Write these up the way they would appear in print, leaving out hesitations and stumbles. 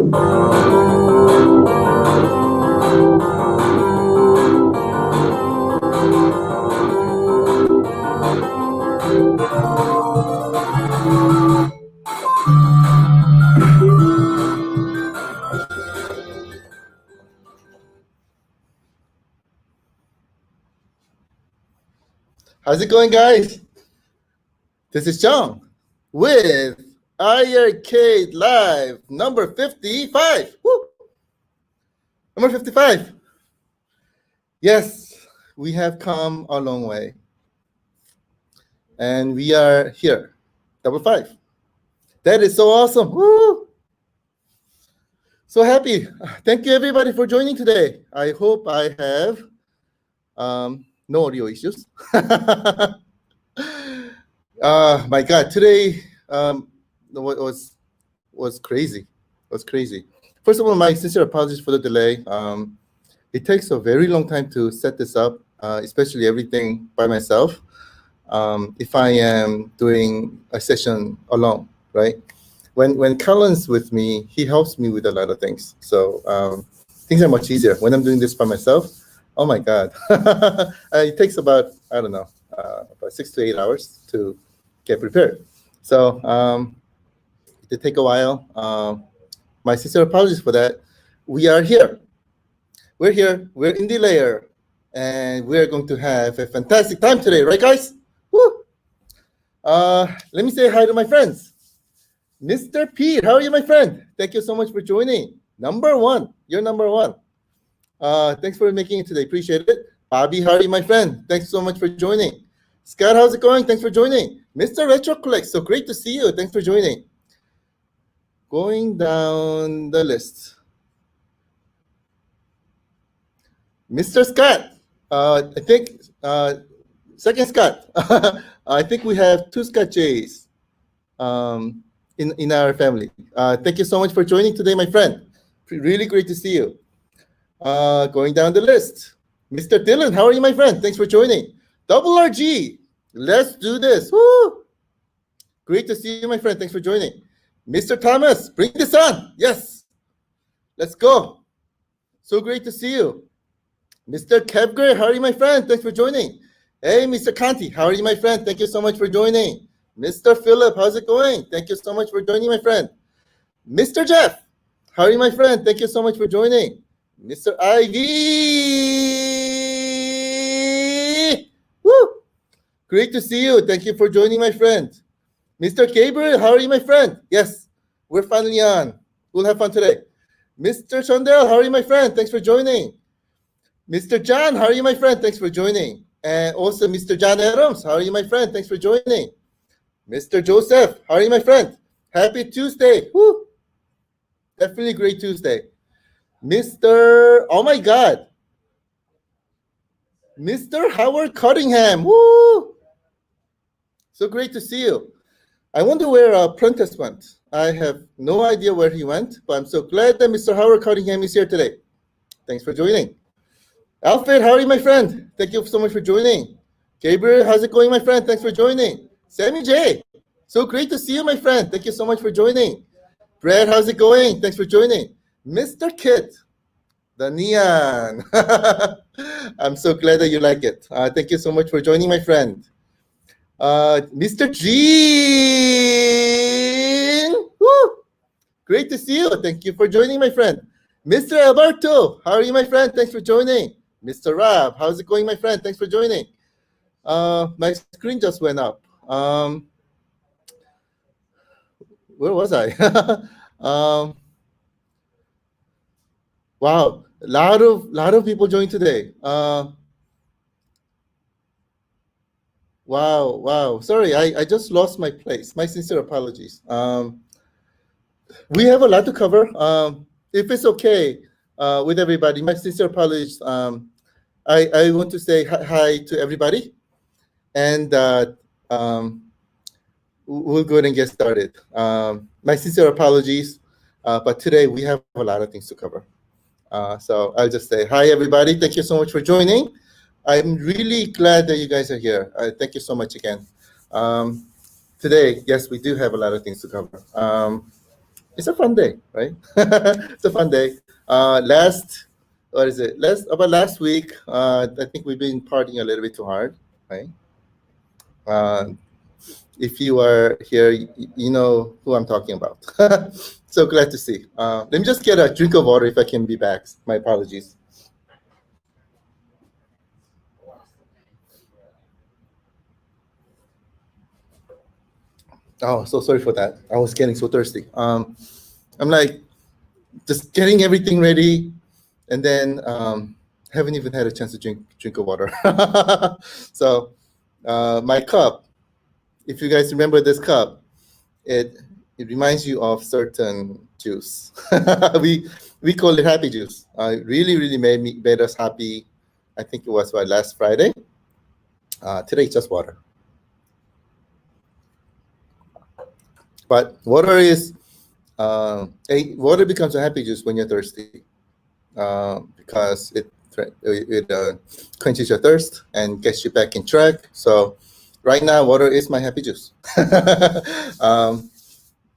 How's it going, guys? This is John with iiRcade Live number 55. Woo! Number 55. Yes, we have come a long way. And we are here, double five. That is so awesome. Woo! So happy. Thank you, everybody, for joining today. I hope I have no audio issues. My God, today was crazy. It was crazy. First of all, my sincere apologies for the delay. It takes a very long time to set this up, especially everything by myself. If I am doing a session alone, right? When Cullen's with me, he helps me with a lot of things. So things are much easier. When I'm doing this by myself, oh my God. It takes about, I don't know, about 6 to 8 hours to get prepared. So it did take a while. My sincere apologies for that. We are here. We're here. We're in the Lair. And we're going to have a fantastic time today. Right, guys? Woo! Let me say hi to my friends. Mr. Pete, how are you, my friend? Thank you so much for joining. Number one. You're number one. Thanks for making it today. Appreciate it. Bobby, how are you, my friend? Thanks so much for joining. Scott, how's it going? Thanks for joining. Mr. Retroclick, so great to see you. Thanks for joining. Going down the list. Mr. Scott, I think, second Scott. I think we have 2 Scott J's in our family. Thank you so much for joining today, my friend. Really great to see you. Going down the list. Mr. Dylan, how are you, my friend? Thanks for joining. Double RG, let's do this. Woo! Great to see you, my friend. Thanks for joining. Mr. Thomas, bring this on. Yes. Let's go. So great to see you. Mr. Kevgray, how are you, my friend? Thanks for joining. Hey, Mr. Kanti, how are you, my friend? Thank you so much for joining. Mr. Philip, how's it going? Thank you so much for joining, my friend. Mr. Jeff, how are you, my friend? Thank you so much for joining. Mr. Ivy, woo! Great to see you. Thank you for joining, my friend. Mr. Gabriel, how are you, my friend? Yes, we're finally on. We'll have fun today. Mr. Chandel, how are you, my friend? Thanks for joining. Mr. John, how are you, my friend? Thanks for joining. And also Mr. John Adams, how are you, my friend? Thanks for joining. Mr. Joseph, how are you, my friend? Happy Tuesday. Woo! Definitely great Tuesday. Mr. Oh my God. Mr. Howard Cottingham. Woo! So great to see you. I wonder where Prentice went. I have no idea where he went, but I'm so glad that Mr. Howard Cottingham is here today. Thanks for joining. Alfred, how are you, my friend? Thank you so much for joining. Gabriel, how's it going, my friend? Thanks for joining. Sammy J, so great to see you, my friend. Thank you so much for joining. Brad, how's it going? Thanks for joining. Mr. Kit, the neon. I'm so glad that you like it. Thank you so much for joining, my friend. Mr. Jean, woo! Great to see you. Thank you for joining, my friend. Mr. Alberto, how are you, my friend? Thanks for joining. Mr. Rob, how's it going, my friend? Thanks for joining. My screen just went up. Where was I? Wow, a lot of people joined today. Wow. Sorry, I just lost my place. My sincere apologies. We have a lot to cover. If it's okay with everybody, my sincere apologies. I want to say hi to everybody, and we'll go ahead and get started. My sincere apologies, but today we have a lot of things to cover. So I'll just say hi, everybody. Thank you so much for joining. I'm really glad that you guys are here. Thank you so much again. Today, yes, we do have a lot of things to cover. it's a fun day, right? It's a fun day. Last week, I think we've been partying a little bit too hard, right? Uh, if you are here, you know who I'm talking about. So glad to see. Let me just get a drink of water if I can be back. My apologies. Oh, so sorry for that. I was getting so thirsty. I'm like just getting everything ready, and then haven't even had a chance to drink of water. So my cup, if you guys remember this cup, it reminds you of certain juice. we call it happy juice. It really made us happy. I think it was last Friday. Today it's just water. But water is water becomes a happy juice when you're thirsty, because it quenches your thirst and gets you back in track. So right now, water is my happy juice.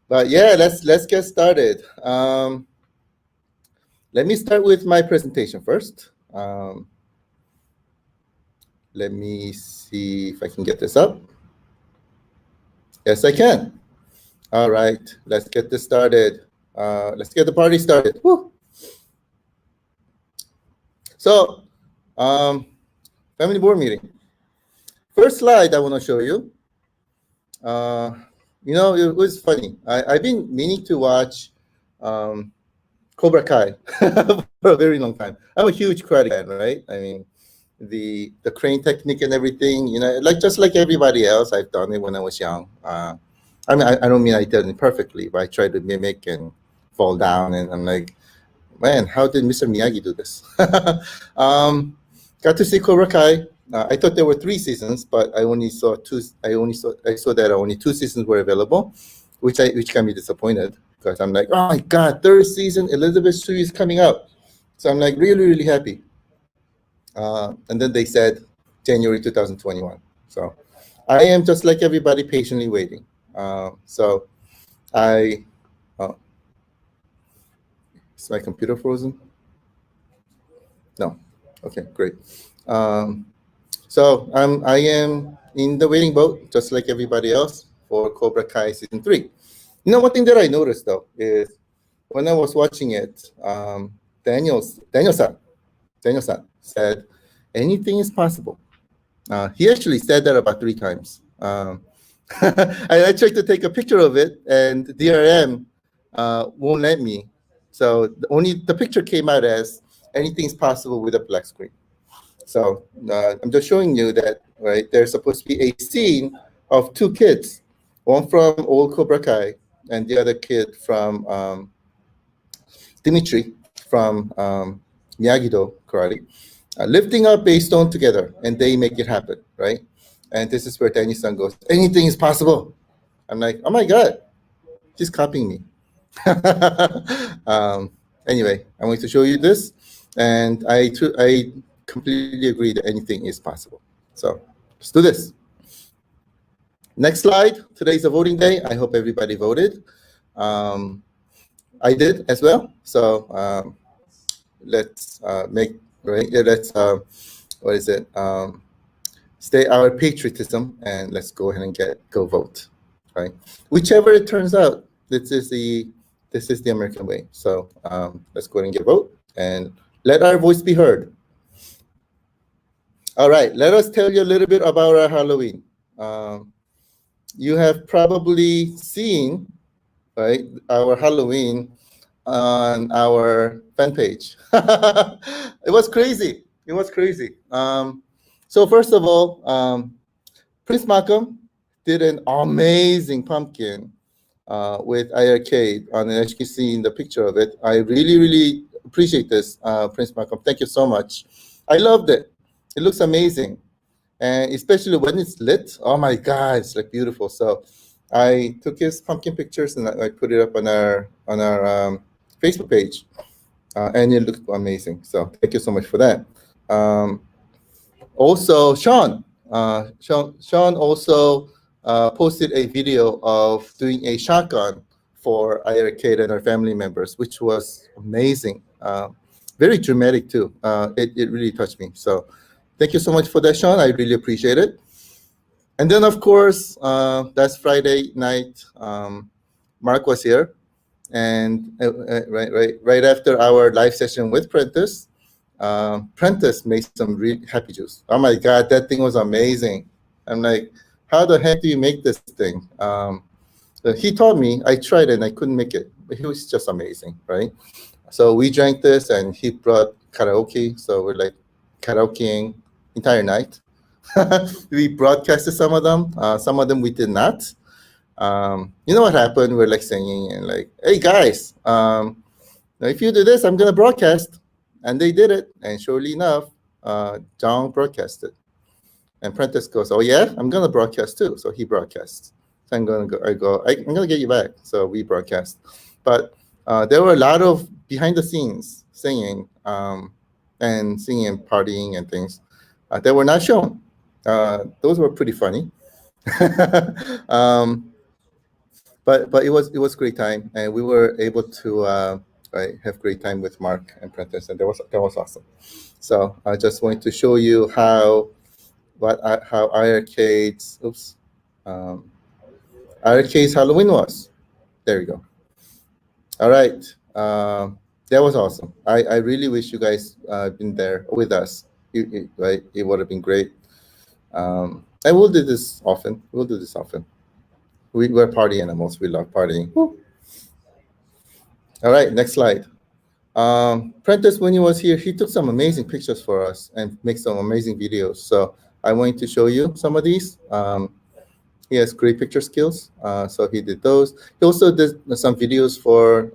But yeah, let's get started. Let me start with my presentation first. Let me see if I can get this up. Yes, I can. All right, let's get this started. Let's get the party started. Woo. So, family board meeting. First slide I want to show you. It was funny. I've been meaning to watch Cobra Kai for a very long time. I'm a huge karate fan, right? I mean, the crane technique and everything, just like everybody else, I've done it when I was young. I mean, I don't mean I did it perfectly, but I tried to mimic and fall down, and I'm like, man, how did Mr. Miyagi do this? Got to see Cobra Kai. I thought there were 3 seasons, but I only saw 2. I saw that only 2 seasons were available, which got me disappointed, because I'm like, oh my God, 3rd season, Elizabeth Sue is coming out. So I'm like really happy. And then they said January 2021. So I am just like everybody, patiently waiting. So is my computer frozen? No. Okay, great. So I am in the waiting boat, just like everybody else, for Cobra Kai season 3. One thing that I noticed though is when I was watching it, Daniel-san said, anything is possible. He actually said that about 3 times. I tried to take a picture of it, and DRM won't let me. So the picture came out as anything's possible with a black screen. So I'm just showing you that, right? There's supposed to be a scene of 2 kids, one from old Cobra Kai, and the other kid from Dimitri from Miyagi-Do karate, lifting up a stone together, and they make it happen, right? And this is where Danny-san goes, anything is possible. I'm like, oh my God, she's copying me. Anyway, I'm going to show you this, and I completely agree that anything is possible. So let's do this. Next slide. Today's a voting day. I hope everybody voted. I did as well. So let's stay our patriotism, and let's go ahead and go vote. Right. Whichever it turns out, this is the American way. So let's go ahead and get vote and let our voice be heard. All right, let us tell you a little bit about our Halloween. You have probably seen, right, our Halloween on our fan page. It was crazy. It was crazy. So first of all, Prince Malcolm did an amazing pumpkin with iiRcade, and as you can see in the picture of it, I really appreciate this, Prince Malcolm. Thank you so much. I loved it. It looks amazing, and especially when it's lit. Oh my God, it's like beautiful. So I took his pumpkin pictures and I put it up on our Facebook page, and it looked amazing. So thank you so much for that. Also, Sean also posted a video of doing a shotgun for iiRcade and our family members, which was amazing. Very dramatic too. It really touched me. So thank you so much for that, Sean. I really appreciate it. And then, of course, that's Friday night. Mark was here, and right after our live session with Prentice, Prentice made some really happy juice. Oh my God, that thing was amazing. I'm like, how the heck do you make this thing? He taught me. I tried it and I couldn't make it, but he was just amazing, right? So we drank this, and he brought karaoke. So we're like karaokeing entire night. We broadcasted some of them we did not. You know what happened? We're like singing and like, hey guys, if you do this, I'm gonna broadcast. And they did it, and surely enough, John broadcasted. And Prentice goes, oh yeah, I'm gonna broadcast too. So he broadcasts. So I'm gonna go. I'm gonna get you back. So we broadcast. But there were a lot of behind the scenes singing and singing and partying and things that were not shown. Those were pretty funny. But it was great time, and we were able to have great time with Mark and Prentice, and that was awesome. So I just wanted to show you how iiRcade's iiRcade's Halloween was. There you go. All right. That was awesome. I really wish you guys been there with us. Right? It would have been great. And we'll do this often. We're party animals. We love partying. Woo. All right, next slide. Prentice, when he was here, he took some amazing pictures for us and make some amazing videos. So I wanted to show you some of these. He has great picture skills, so he did those. He also did some videos for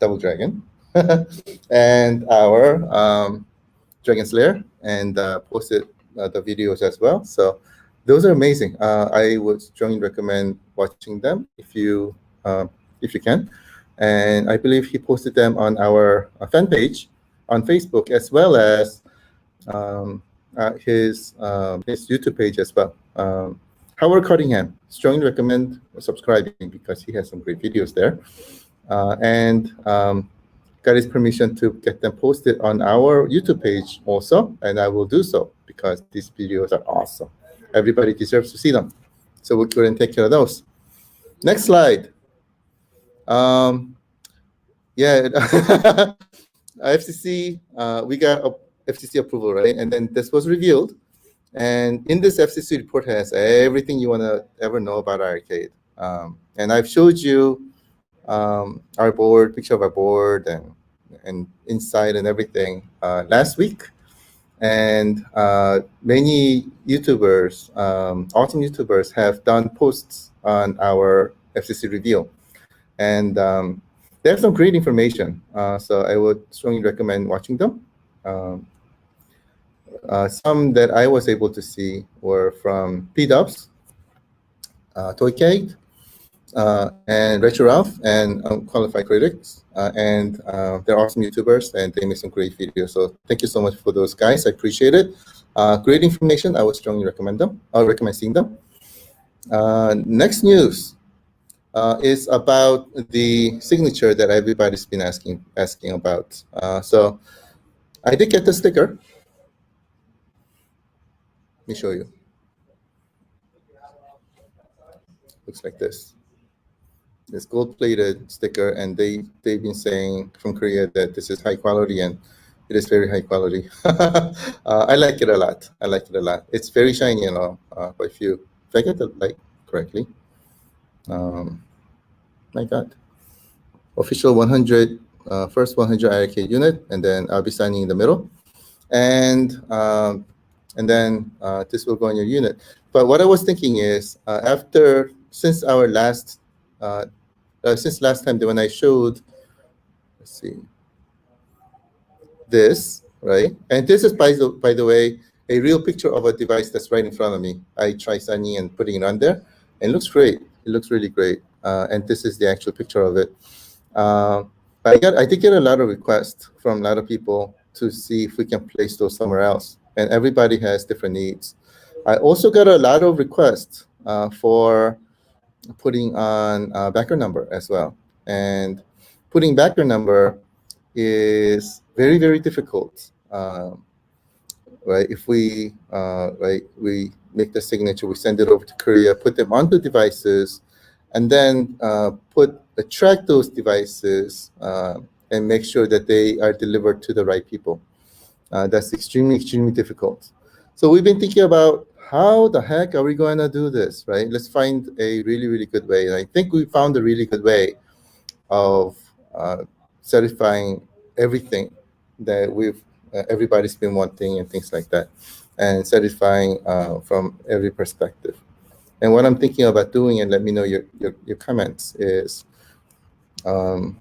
Double Dragon and our Dragon's Lair, and posted the videos as well. So those are amazing. I would strongly recommend watching them if you can. And I believe he posted them on our fan page on Facebook, as well as his YouTube page as well. Howard Cottingham, strongly recommend subscribing because he has some great videos there. And got his permission to get them posted on our YouTube page also, and I will do so because these videos are awesome. Everybody deserves to see them. So we'll go and take care of those. Next slide. Yeah, FCC, we got FCC approval, right? And then this was revealed. And in this FCC report has everything you want to ever know about iiRcade. And I've showed you our board, picture of our board, and inside and everything last week. And many YouTubers, awesome YouTubers, have done posts on our FCC reveal. And they have some great information. So I would strongly recommend watching them. Some that I was able to see were from P-Dubs, Toycade, and Retro Ralph, and Qualified Critics. And they're awesome YouTubers, and they make some great videos. So thank you so much for those guys. I appreciate it. Great information. I would strongly recommend them. I would recommend seeing them. Next news is about the signature that everybody's been asking about. So I did get the sticker. Let me show you. Looks like this. This gold-plated sticker, and they've been saying from Korea that this is high quality, and it is very high quality. I like it a lot. It's very shiny and all. But if I get the light correctly, my God, official 100, first 100 iiRcade unit, and then I'll be signing in the middle, and then this will go in your unit. But what I was thinking is, since last time when I showed, let's see, this, right? And this is, by the way, a real picture of a device that's right in front of me. I tried signing and putting it on there, and it looks great. It looks really great. And this is the actual picture of it. But I did get a lot of requests from a lot of people to see if we can place those somewhere else. And everybody has different needs. I also got a lot of requests for putting on backer number as well. And putting backer number is very, very difficult. Right? If we we make the signature, we send it over to Korea, put them onto devices, and then track those devices and make sure that they are delivered to the right people. That's extremely, extremely difficult. So we've been thinking about how the heck are we going to do this, right? Let's find a really, really good way. And I think we found a really good way of certifying everything that everybody's been wanting and things like that, and certifying from every perspective. And what I'm thinking about doing, and let me know your comments, is I'll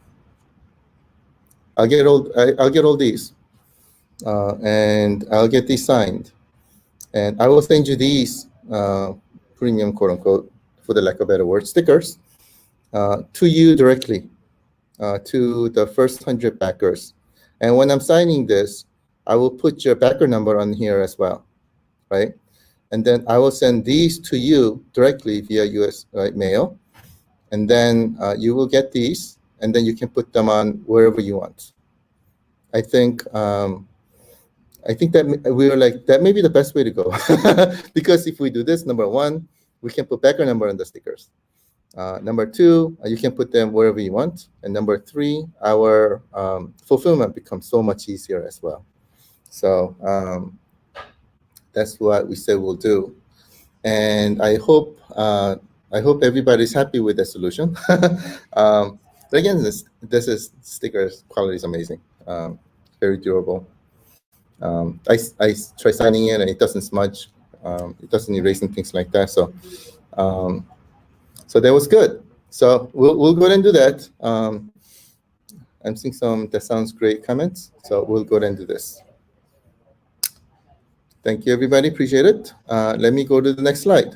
get all these, and I'll get these signed, and I will send you these premium, quote unquote, for the lack of a better word, stickers to you directly, to the first 100 backers. And when I'm signing this, I will put your backer number on here as well, right? And then I will send these to you directly via US mail. And then you will get these, and then you can put them on wherever you want. I think that we were like, that may be the best way to go. Because if we do this, number one, we can put backer number on the stickers. Number two, you can put them wherever you want. And number three, our fulfillment becomes so much easier as well. So that's what we said we'll do. And I hope everybody's happy with the solution. But again, this stickers quality is amazing, very durable. I try signing it and it doesn't smudge, it doesn't erase and things like that. So so that was good. So we'll go ahead and do that. I'm seeing some that sounds great comments. So we'll go ahead and do this. Thank you, everybody. Appreciate it. Let me go to the next slide.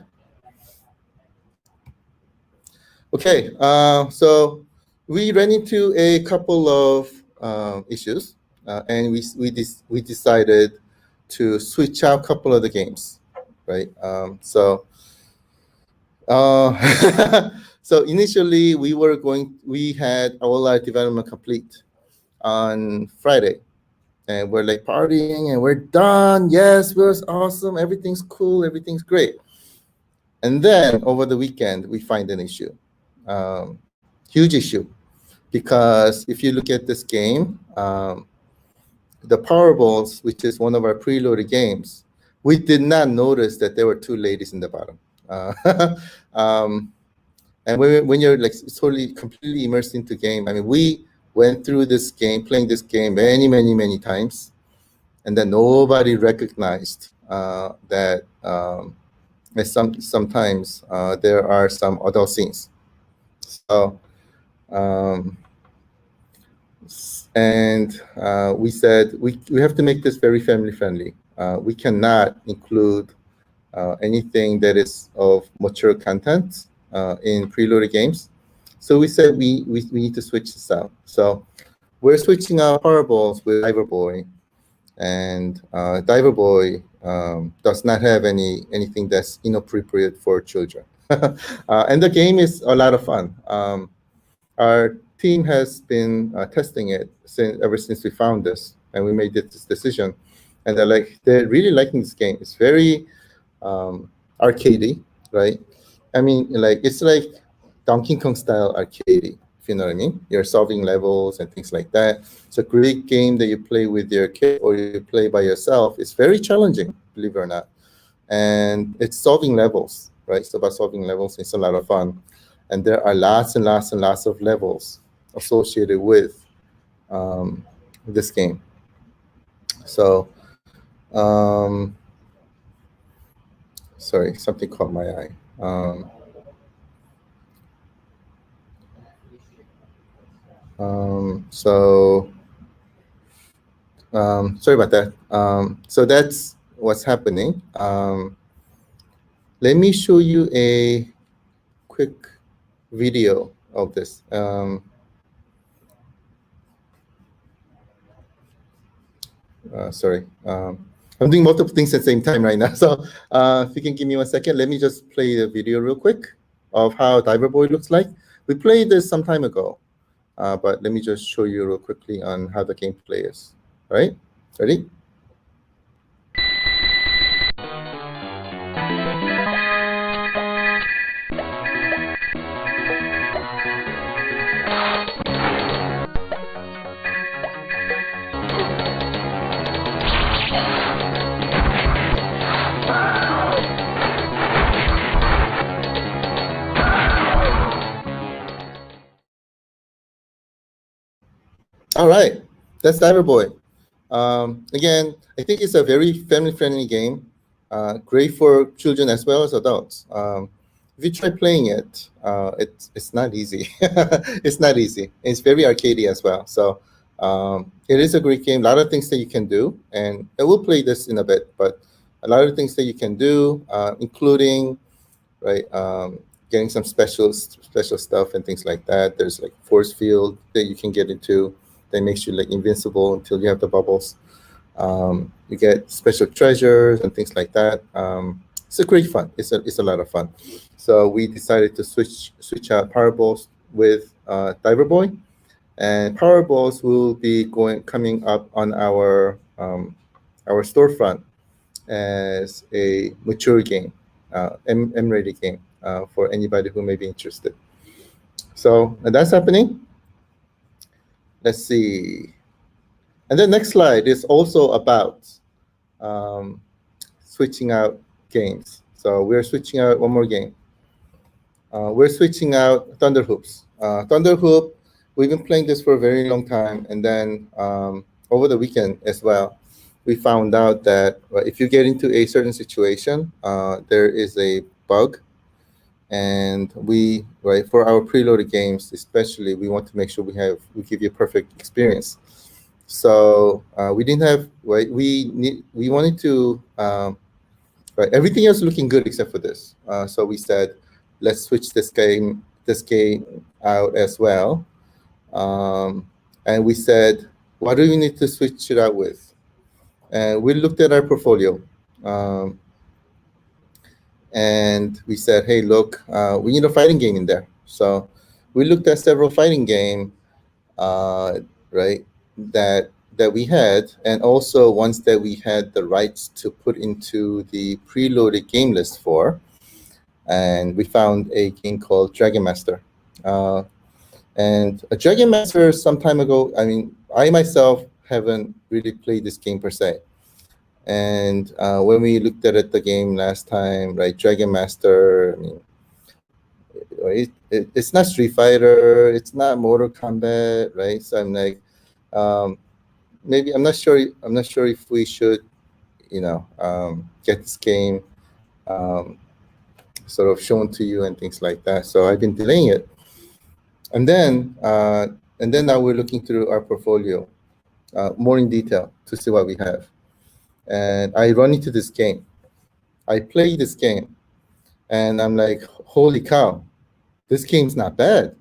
Okay, so we ran into a couple of issues, and we decided to switch out a couple of the games, right? So initially we had all our development complete on Friday, and we're like partying and we're done. Yes, it was awesome. Everything's cool. Everything's great. And then over the weekend, we find an issue, huge issue, because if you look at this game, the Powerballs, which is one of our preloaded games, we did not notice that there were two ladies in the bottom. And when you're like totally, completely immersed into game, I mean, we went through this game, playing this game many, many, many times, and then nobody recognized that sometimes there are some adult scenes. So, and we said we have to make this very family friendly. We cannot include anything that is of mature content in preloaded games. So we said we need to switch this out. So we're switching out Powerballs with Diver Boy, and Diver Boy does not have anything that's inappropriate for children. And the game is a lot of fun. Our team has been testing it ever since we found this, and we made this decision. And they're really liking this game. It's very arcadey, right? I mean, it's like Donkey Kong style arcadey, if you know what I mean. You're solving levels and things like that. It's a great game that you play with your kid or you play by yourself. It's very challenging, believe it or not. And it's solving levels, right? It's about solving levels. It's a lot of fun. And there are lots and lots and lots of levels associated with this game. So, sorry, something caught my eye. Sorry about that. So that's what's happening. Let me show you a quick video of this. Sorry, I'm doing multiple things at the same time right now. So if you can give me 1 second, let me just play the video real quick of how Diver Boy looks like. We played this some time ago, but let me just show you real quickly on how the gameplay is. All right, ready? All right, that's Diver Boy. Again, I think it's a very family-friendly game, great for children as well as adults. If you try playing it, it's not easy. It's not easy. It's very arcadey as well. So it is a great game. A lot of things that you can do, and I will play this in a bit. But a lot of things that you can do, including getting some special stuff and things like that. There's like force field that you can get into that makes you like invincible until you have the bubbles. You get special treasures and things like that. It's a great fun. It's a lot of fun. So we decided to switch out Power Balls with Diver Boy, and Power Balls will be coming up on our storefront as a mature game, M-rated game for anybody who may be interested. So that's happening. Let's see. And the next slide is also about switching out games. So we're switching out one more game. We're switching out Thunder Hoops. Thunder Hoop, we've been playing this for a very long time. And then over the weekend as well, we found out that if you get into a certain situation, there is a bug. And for our preloaded games, especially, we want to make sure we give you a perfect experience. So we didn't have we wanted to everything else looking good except for this. So we said, let's switch this game out as well. And we said, what do we need to switch it out with? And we looked at our portfolio. And we said, hey, look, we need a fighting game in there. So we looked at several fighting game, that we had, and also ones that we had the rights to put into the preloaded game list for. And we found a game called Dragon Master. And a Dragon Master some time ago, I mean, I myself haven't really played this game per se. And when we looked at the game last time, Dragon Master, I mean, it's not Street Fighter, it's not Mortal Kombat, right? So I'm like, maybe I'm not sure if we should, get this game sort of shown to you and things like that. So I've been delaying it, and then now we're looking through our portfolio more in detail to see what we have. And I run into this game. I play this game, and I'm like, holy cow, this game's not bad.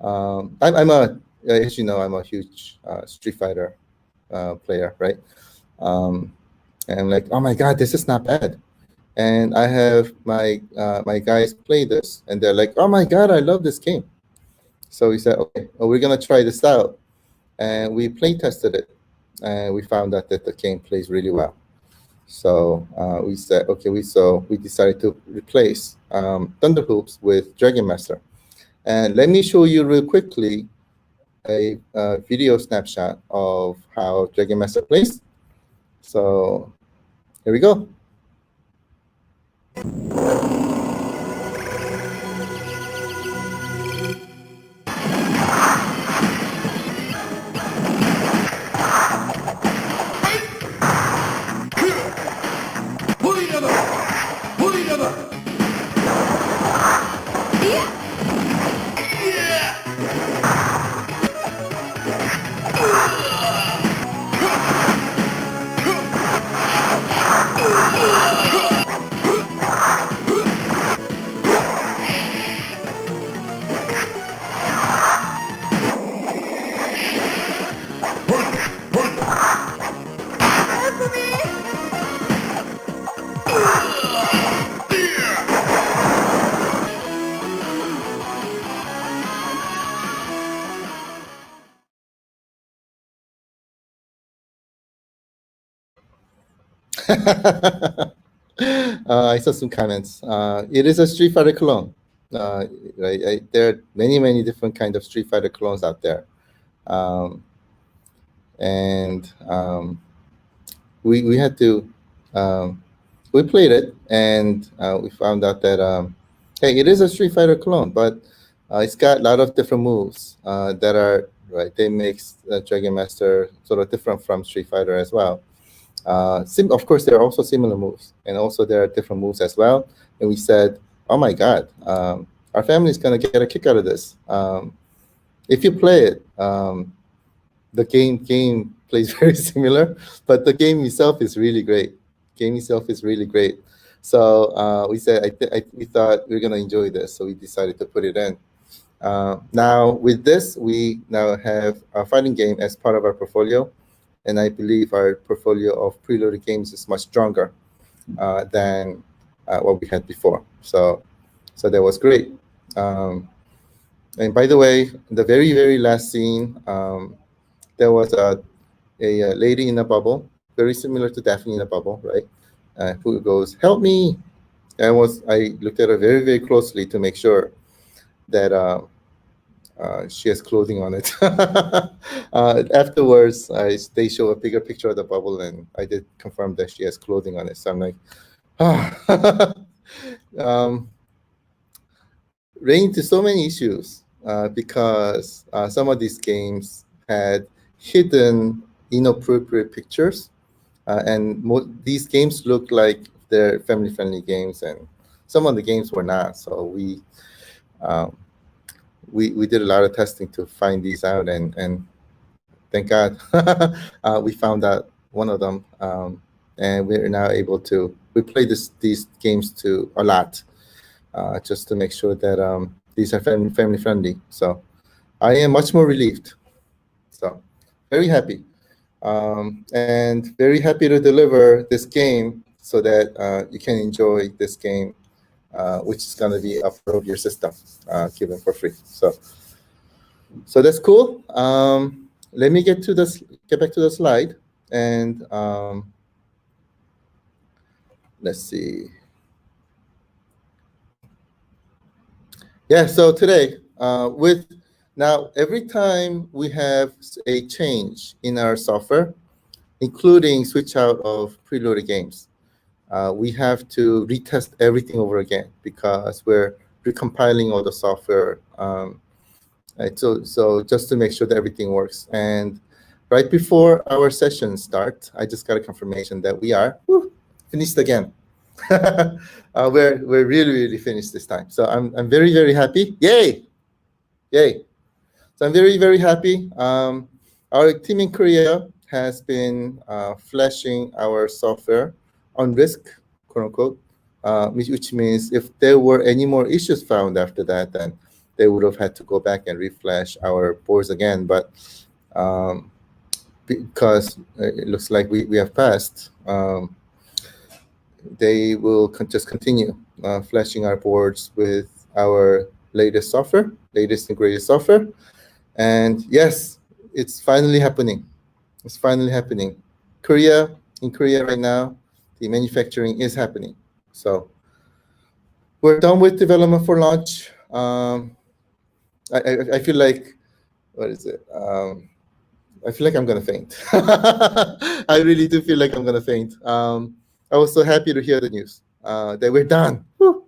As you know, I'm a huge Street Fighter player, right? And I'm like, oh my God, this is not bad. And I have my guys play this, and they're like, oh my God, I love this game. So we said, okay, well, we're gonna try this out, and we play tested it. And we found out that the game plays really well. So we said, okay, we decided to replace Thunder Hoops with Dragon Master. And let me show you real quickly a video snapshot of how Dragon Master plays. So here we go. I saw some comments. It is a Street Fighter clone. There are many different kind of Street Fighter clones out there. And we had to we played it, and we found out that hey, it is a Street Fighter clone, but it's got a lot of different moves that are right. They make Dragon Master sort of different from Street Fighter as well. Of course, there are also similar moves, and also there are different moves as well. And we said, oh my God, our family is going to get a kick out of this. If you play it, the game plays very similar, but the game itself is really great. Game itself is really great. So we said, we thought we were going to enjoy this, so we decided to put it in. Now with this, we now have a fighting game as part of our portfolio, and I believe our portfolio of preloaded games is much stronger than what we had before. So that was great. And by the way, the very last scene, there was a lady in a bubble, very similar to Daphne in a bubble, right? Who goes, "Help me!" I looked at her very closely to make sure that she has clothing on it. Afterwards, they show a bigger picture of the bubble, and I did confirm that she has clothing on it. So I'm like, ran into so many issues because some of these games had hidden inappropriate pictures, and these games look like they're family-friendly games, and some of the games were not. So we did a lot of testing to find these out, and thank God we found out one of them, and we're now able to play these games a lot, just to make sure that these are family friendly. So I am much more relieved. So very happy, and very happy to deliver this game so that you can enjoy this game, which is going to be a part of your system, given for free. So that's cool. Let me get back to the slide, and let's see. Yeah, so today, now every time we have a change in our software, including switch out of preloaded games, we have to retest everything over again because we're recompiling all the software. Right, so just to make sure that everything works. And right before our session starts, I just got a confirmation that we are finished again. We're really finished this time. So I'm very happy. Yay! So I'm very happy. Our team in Korea has been flashing our software on risk, quote unquote, which means if there were any more issues found after that, then they would have had to go back and reflash our boards again. But because it looks like we have passed, they will just continue flashing our boards with our latest and greatest software. And yes, it's finally happening. It's finally happening. In Korea right now, the manufacturing is happening. So we're done with development for launch. I feel like, what is it? I feel like I'm gonna faint. I really do feel like I'm gonna faint. I was so happy to hear the news that we're done. Woo!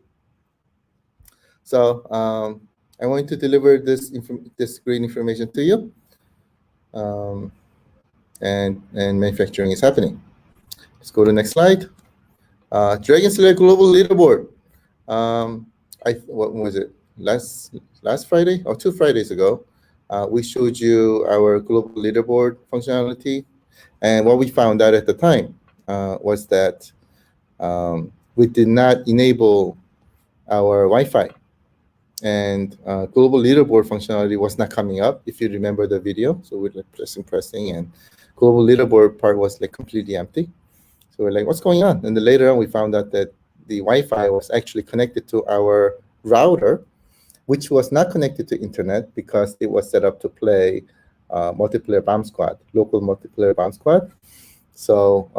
So I want to deliver this great information to you, and manufacturing is happening. Let's go to the next slide. Dragon Slayer Global Leaderboard. What was it? Last Friday or 2 Fridays ago, we showed you our global leaderboard functionality, and what we found out at the time was that we did not enable our Wi-Fi, and global leaderboard functionality was not coming up, if you remember the video. So we're like pressing, and global leaderboard part was like completely empty. So we're like, what's going on? And then later on, we found out that the Wi-Fi was actually connected to our router, which was not connected to internet because it was set up to play multiplayer bomb squad, local multiplayer bomb squad. So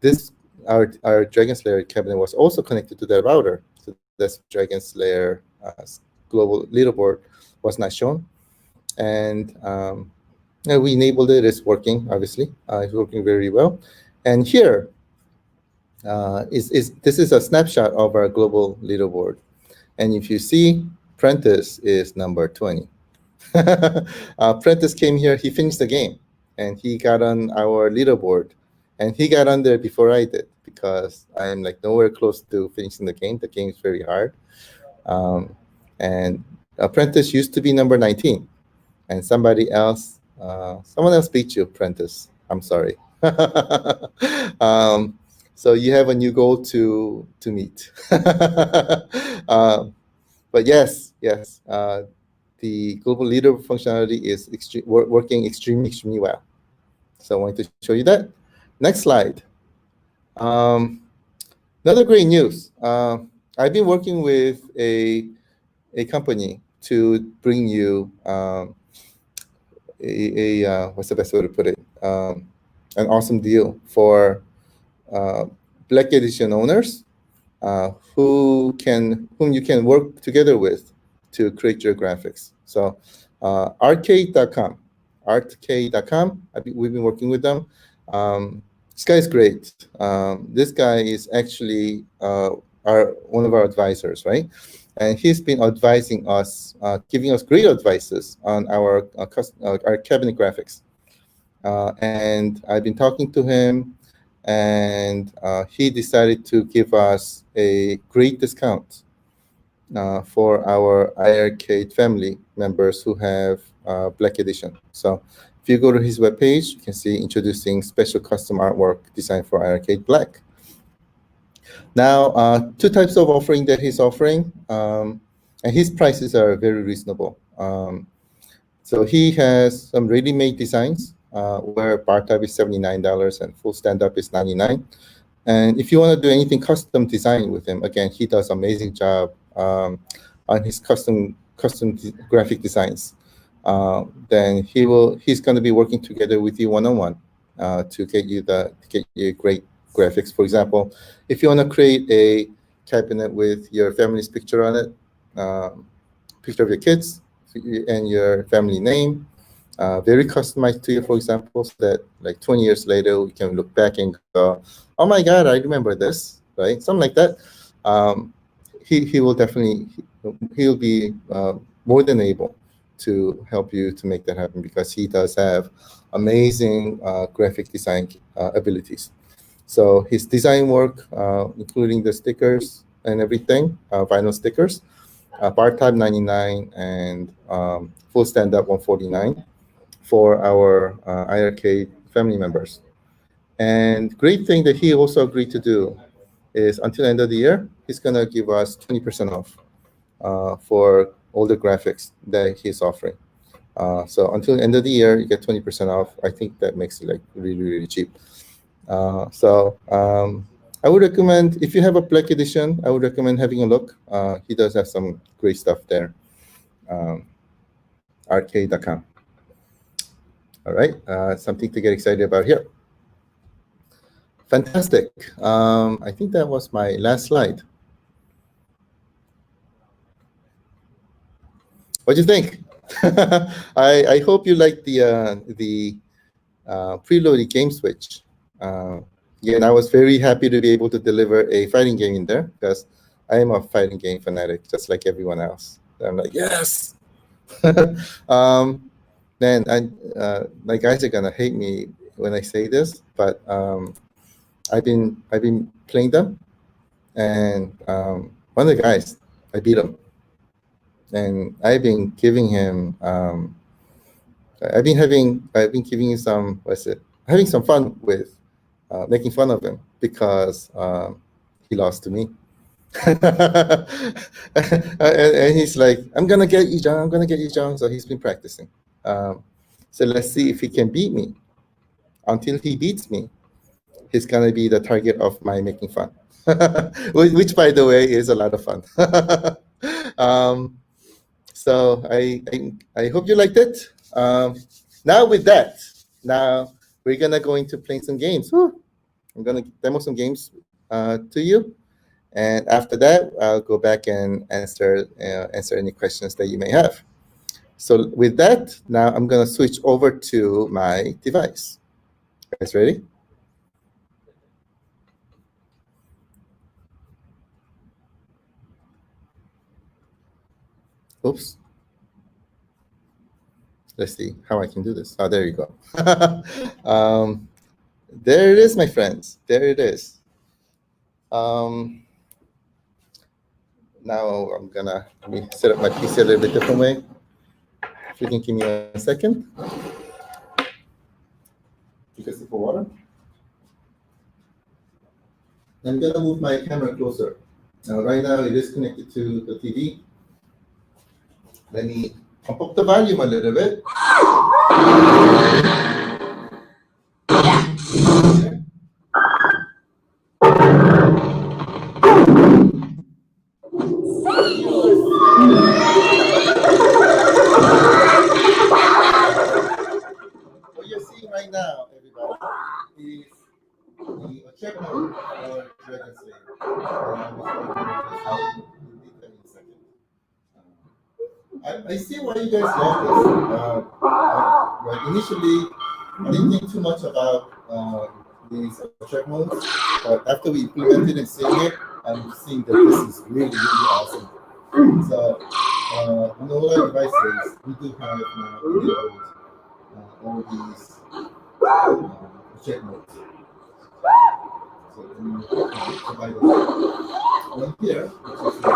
this our Dragon's Lair cabinet was also connected to that router. So that's Dragon's Lair global leaderboard was not shown. And we enabled it. It's working, obviously. It's working very well. And here this is a snapshot of our global leaderboard. And if you see, Prentice is number 20. Prentice came here, he finished the game, and he got on our leaderboard. And he got on there before I did, because I'm like nowhere close to finishing the game. The game is very hard. And Prentice used to be number 19. And someone else beat you, Prentice. I'm sorry. So you have a new goal to meet. But yes, the global leader functionality is working extremely well. So I wanted to show you that. Next slide. Another great news. I've been working with a company to bring you what's the best way to put it? An awesome deal for Black Edition owners whom you can work together with to create your graphics. So iiRcade.com, we've been working with them. This guy is great. This guy is actually one of our advisors, right? And he's been advising us, giving us great advices on our cabinet graphics. And I've been talking to him, and he decided to give us a great discount for our iiRcade family members who have Black Edition. So if you go to his webpage, you can see introducing special custom artwork designed for iiRcade Black. Now, two types of offering that he's offering, and his prices are very reasonable. So he has some ready-made designs where bar tab is $79 and full stand-up is $99. And if you want to do anything custom design with him, again, he does an amazing job on his custom graphic designs. Then he's going to be working together with you one-on-one to get you great graphics. For example, if you want to create a cabinet with your family's picture on it, picture of your kids and your family name, very customized to you, for example, so that like 20 years later, we can look back and go, oh my God, I remember this, right? Something like that. He will definitely, he'll be more than able to help you to make that happen, because he does have amazing graphic design abilities. So his design work, including the stickers and everything, vinyl stickers, bar tab $99 and full stand-up $149 for our iiRcade family members. And great thing that he also agreed to do is until the end of the year, he's going to give us 20% off for all the graphics that he's offering. So until the end of the year, you get 20% off. I think that makes it like really cheap. So I would recommend, if you have a Black Edition, I would recommend having a look. He does have some great stuff there. iiRcade.com. All right, something to get excited about here. Fantastic. I think that was my last slide. What do you think? I hope you like the preloaded game switch. Yeah, and I was very happy to be able to deliver a fighting game in there, because I am a fighting game fanatic, just like everyone else. I'm like, yes. Man, my guys are gonna hate me when I say this, but I've been playing them, and one of the guys, I beat him, and I've been giving him I've been giving him some, having some fun with making fun of him, because he lost to me. and he's like, I'm gonna get you, John. I'm gonna get you, John. So he's been practicing. So let's see if he can beat me. Until he beats me, he's gonna be the target of my making fun, which, by the way, is a lot of fun. So I hope you liked it. Now with that, we're gonna go into playing some games. Woo. I'm gonna demo some games to you, and after that, I'll go back and answer any questions that you may have. So with that, now I'm gonna switch over to my device. Guys, ready? Oops. Let's see how I can do this. Oh, there you go. There it is, my friends. There it is. Now let me set up my PC a little bit different way. If you can give me a second. Take a sip of water. I'm gonna move my camera closer. Now, right now it is connected to the TV. Let me pump up the volume a little bit. What you're seeing right now, everybody, is the check mode for Dragon Slayer. I see why you guys love this. Right, initially, I didn't think too much about these check modes, but after we implemented and seeing it, I'm seeing that this is really, really awesome. So, on all our devices, we do have all these check modes. So, let me provide one here, which is the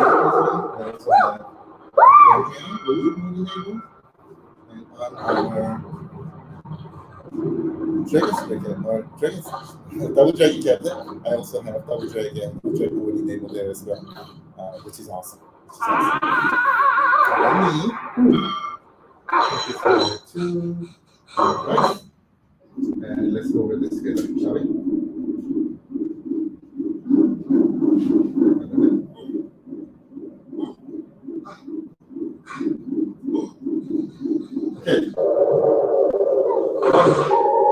also have and on our Double Dragon cabinet, I also have Double Dragon mode enabled there as well, which is awesome. Let me put this over to right, and let's go over this together, shall we? Okay.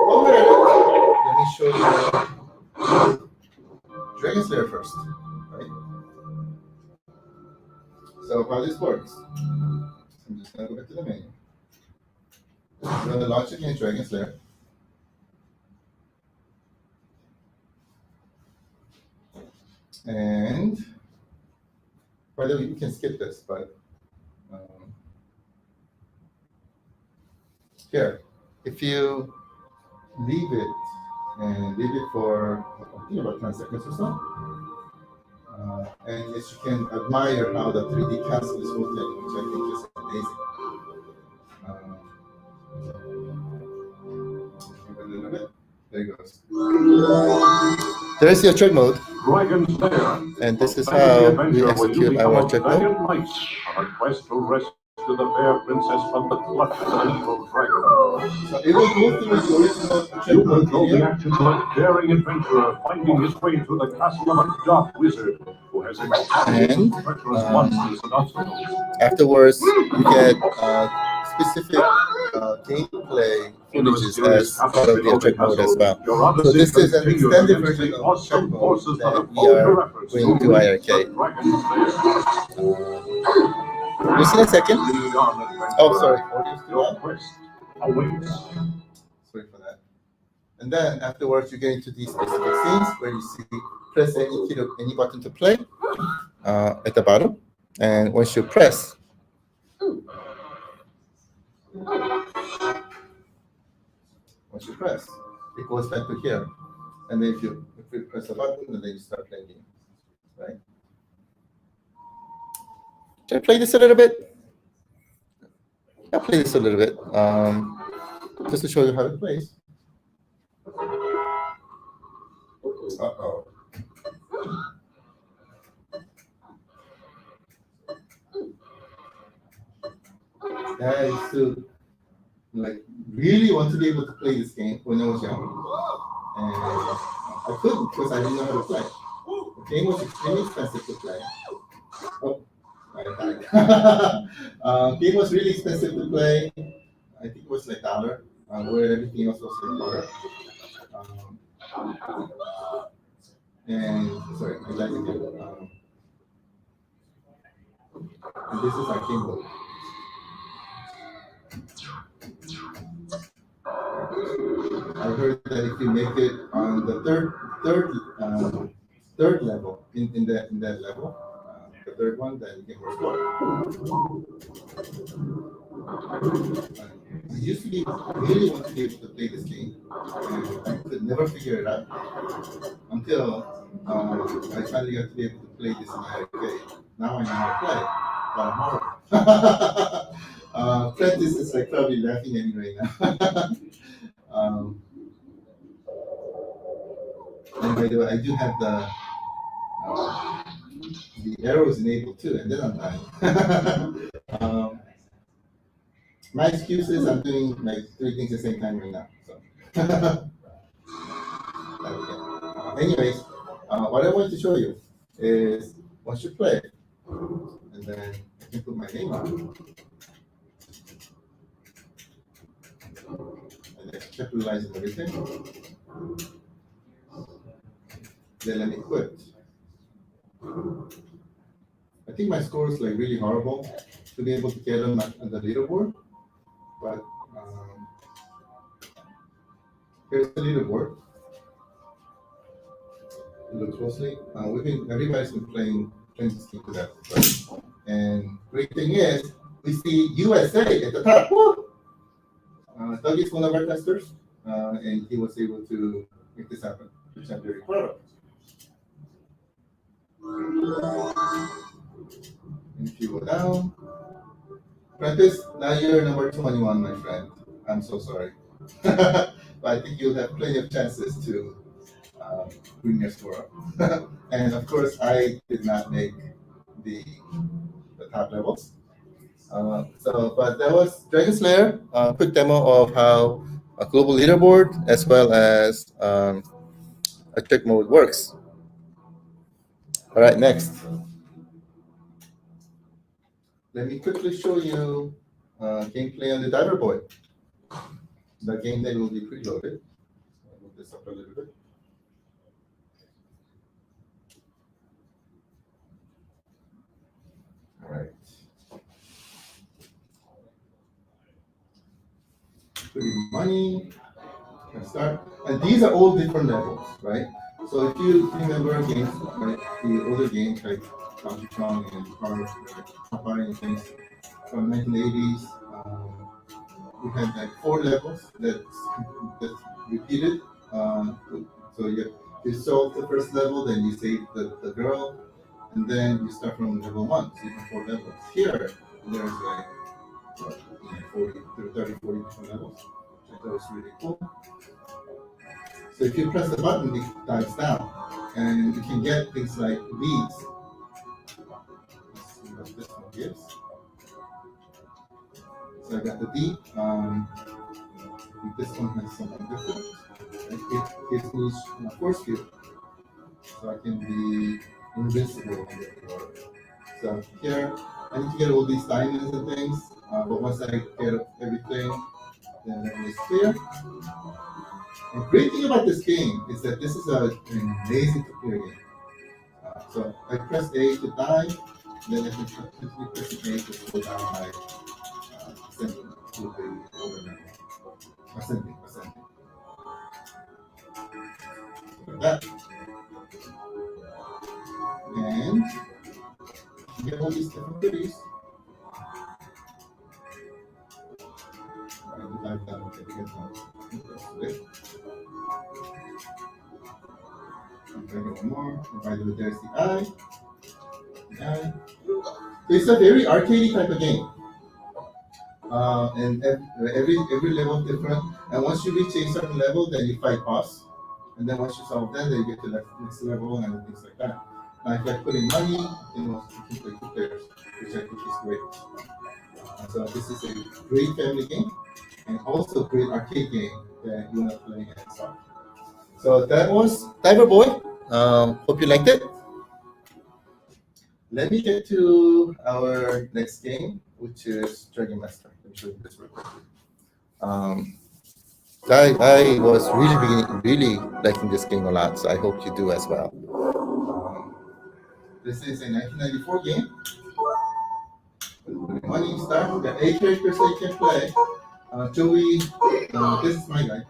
Over it, let me show you Dragon Slayer first, right? So how this works, I'm just gonna go back to the menu. I'm gonna launch again Dragon Slayer. And by the way, you can skip this, but here, if you leave it for I think about 10 seconds or so, and yes, you can admire how the 3D castle is rotating, which I think is amazing. Give it a little bit. There it goes. There's your check mode. And this is how we execute our check mode. A quest to rescue the fair princess from the clutches of an evil dragon. So it will go through its original check You mode control the video. actions of a daring adventurer finding his way to the castle of a dark wizard who has And treacherous monsters and obstacles. afterwards, you get specific gameplay footages as part of the check mode as well. So this is an extended version of check mode that we are bringing to iiRcade. Just in a second. Oh, sorry. Sorry for that. And then afterwards, you get into these specific scenes where you see press any button to play at the bottom. And once you press, it goes back to here. And then if you press a button, and then you start playing games, right? Should I play this a little bit? I'll play this a little bit, just to show you how it plays. Uh-oh. I used to really want to be able to play this game when I was young, and I couldn't because I didn't know how to play. The game was extremely expensive to play. Oh, I died. Game was really expensive to play. I think it was like $1, where everything else was like $1. And sorry, I like again. And this is our game board. I heard that if you make it on the third level in that level, the third one, then you get more score. I used to be really want to be able to play this game, and I could never figure it out until I finally got to be able to play this in iiRcade. Now I know how to play, but I'm horrible. Practice is like probably laughing at me right now. And by the way, I do have the arrows enabled too, and then I'm done. My excuse is I'm doing like 3 things at the same time right now. So, anyways, what I want to show you is once you play, and then I can put my name on, and then capitalize everything. Then let me quit. I think my score is like really horrible to be able to get on the leaderboard, but here's the leaderboard. Look closely. Everybody's been playing this game to that, right? And great thing is we see USA at the top. Doug is one of our testers, and he was able to make this happen, which I'm very proud of. And if you go down, Prentice, now you're number 21, my friend. I'm so sorry. But I think you'll have plenty of chances to bring your score up. And of course, I did not make the top levels. But that was Dragon's Lair, a quick demo of how a global leaderboard as well as a trick mode works. All right, next. Let me quickly show you gameplay on the Diver Boy. The game that will be preloaded. I'll move this up a little bit. All right. Put in money. Can start. And these are all different levels, right? So if you remember games, like the older games like Donkey Kong and Popeye and things from 1980s, we had like 4 levels that's repeated. So you solve the first level, then you save the girl, and then you start from level 1. So you have 4 levels. Here, there's like 30, 40 different levels. I thought it was really cool. So if you press the button, it dives down, and you can get things like these. Let's see what this one gives. So I got the D. This one has something different. It gives me a force field, so I can be invincible on the floor. So here, I need to get all these diamonds and things, but once I get everything, then it's clear. The great thing about this game is that this is an amazing computer game. So I press A to die, then I can continue pressing A to slow down my ascending to the older level. Ascending. Like that. And you get all these different goodies. Dive down, okay, get one. One more. And by the way, there's the eye. So it's a very arcadey type of game. And every level is different. And once you reach a certain level, then you fight boss. And then once you solve that, then you get to the next level and things like that. Now, if I put in money, you can play 2 players, which I think is great. So this is a great family game, and also a great arcade game that you want to play and solve. So that was Diver Boy. Hope you liked it. Let me get to our next game, which is Dragon Master. Let me show you this real quick. I was really liking this game a lot, so I hope you do as well. This is a 1994 game. When you start, there are 8 characters that you can play. Joey, this is my guy.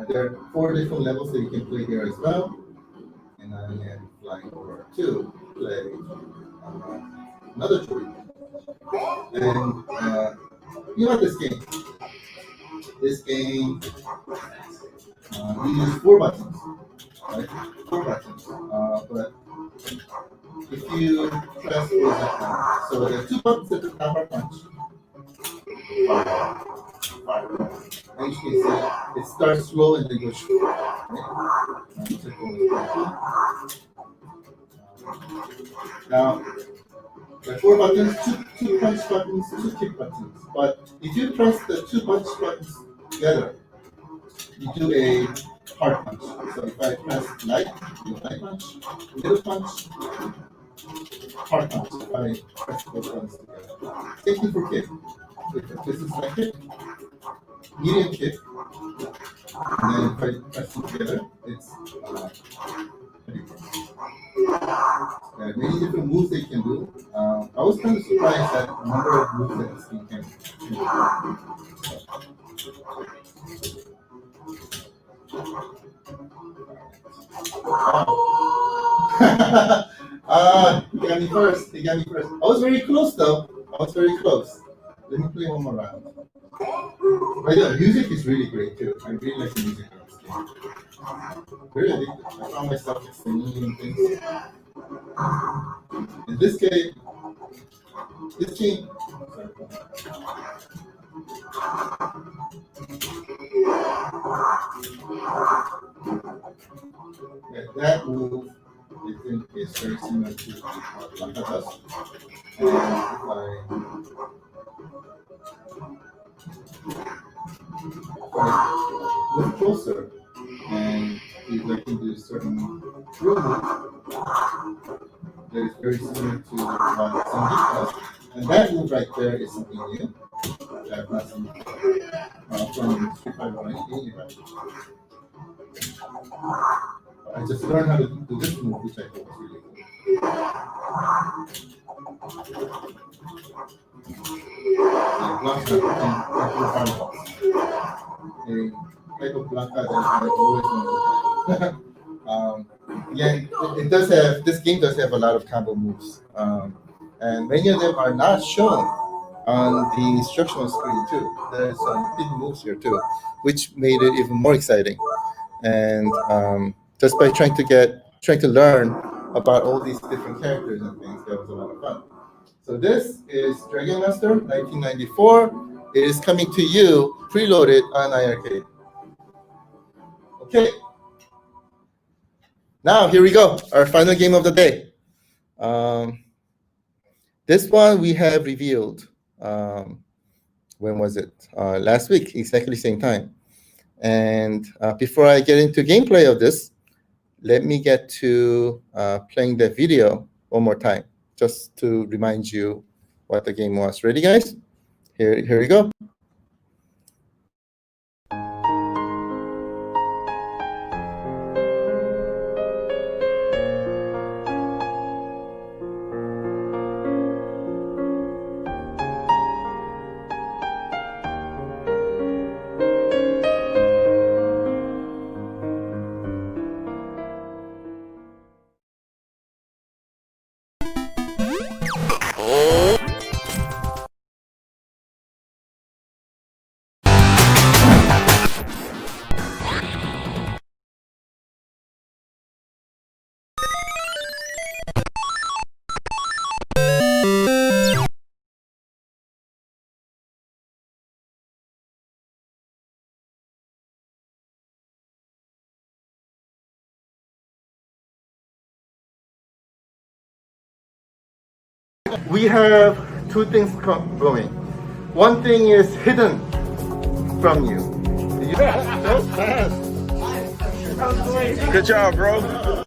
There are 4 different levels that you can play here as well. And I am flying over to play another Joey. And you know this game. This game, we use 4 buttons, right? 4 buttons. But if you press so there are 2 buttons at the top are punch. And you can see it starts slow and then goes short. Right? Now, there are 4 buttons, 2 punch buttons, 2 kick buttons. But if you press the 2 punch buttons together, you do a hard punch. So if I press light, you do a light punch, middle punch, hard punch. If I press those buttons together. Same thing for kick. This is my kick, medium kick, and then if I press them together, it's there are many different moves that you can do. I was kind of surprised at the number of moves that this game can do. He got me first. He got me first. I was very close though. I was very close. Let me play one more round. But the music is really great too. I really like the music of this game. Very addictive. I found myself like, singing and things. In this game, that move, I think, is very similar to what Blanca does. And if I move closer and if I can do certain drill move that is very similar to what Sandeep does, and that move right there is something new that I've not seen from Street Fighter or anything right. I just learned how to do this move, which I thought was really cool. Blanca and fireballs. A type of Blanca that I always wanted to play. It does have, this game does have a lot of combo moves. And many of them are not shown on the instructional screen too. There's some hidden moves here too, which made it even more exciting. And just by trying to learn about all these different characters and things, that was a lot of fun. So this is Dragon Master 1994. It is coming to you preloaded on iiRcade. Okay. Now here we go, our final game of the day. This one we have revealed. When was it? Last week, exactly same time. And before I get into gameplay of this, let me get to playing the video one more time, just to remind you what the game was. Ready, guys? Here we go. We have 2 things going. One thing is hidden from you. So fast. Good job, bro.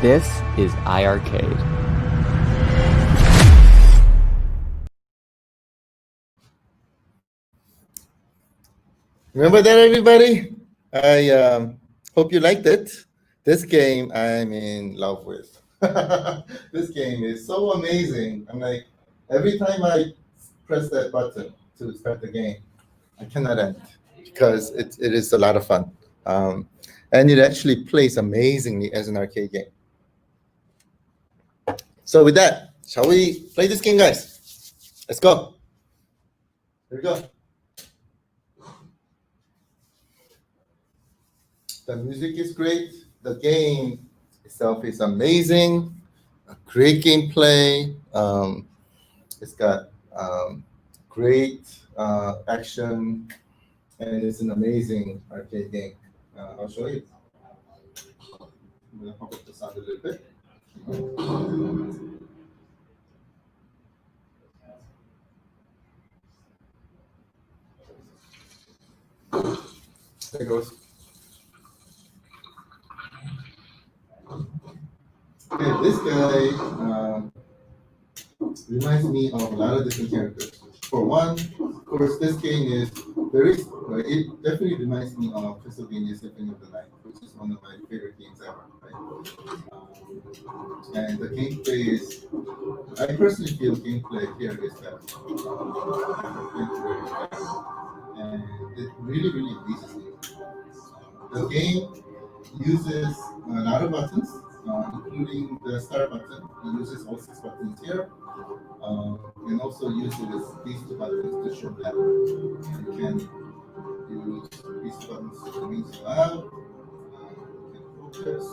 This is iiRcade. Remember that, everybody? I hope you liked it. This game I'm in love with. This game is so amazing. I'm like, every time I press that button to start the game, I cannot end because it is a lot of fun. And it actually plays amazingly as an arcade game. So with that, shall we play this game, guys? Let's go. Here we go. The music is great. The game itself is amazing. A great gameplay. It's got great action, and it's an amazing arcade game. I'll show you. I'm gonna pump up the sound a little bit. There it goes. Okay, this guy reminds me of a lot of different characters. For one, of course, this game is it definitely reminds me of Castlevania Symphony of the Night, which is one of my favorite games ever. Right? And the gameplay is, I personally feel gameplay here is better. And it really, really amazes me. The game uses a lot of buttons, including the start button. It uses all 6 buttons here. And also uses these 2 buttons to show that you can use these 2 buttons to read aloud. You can focus.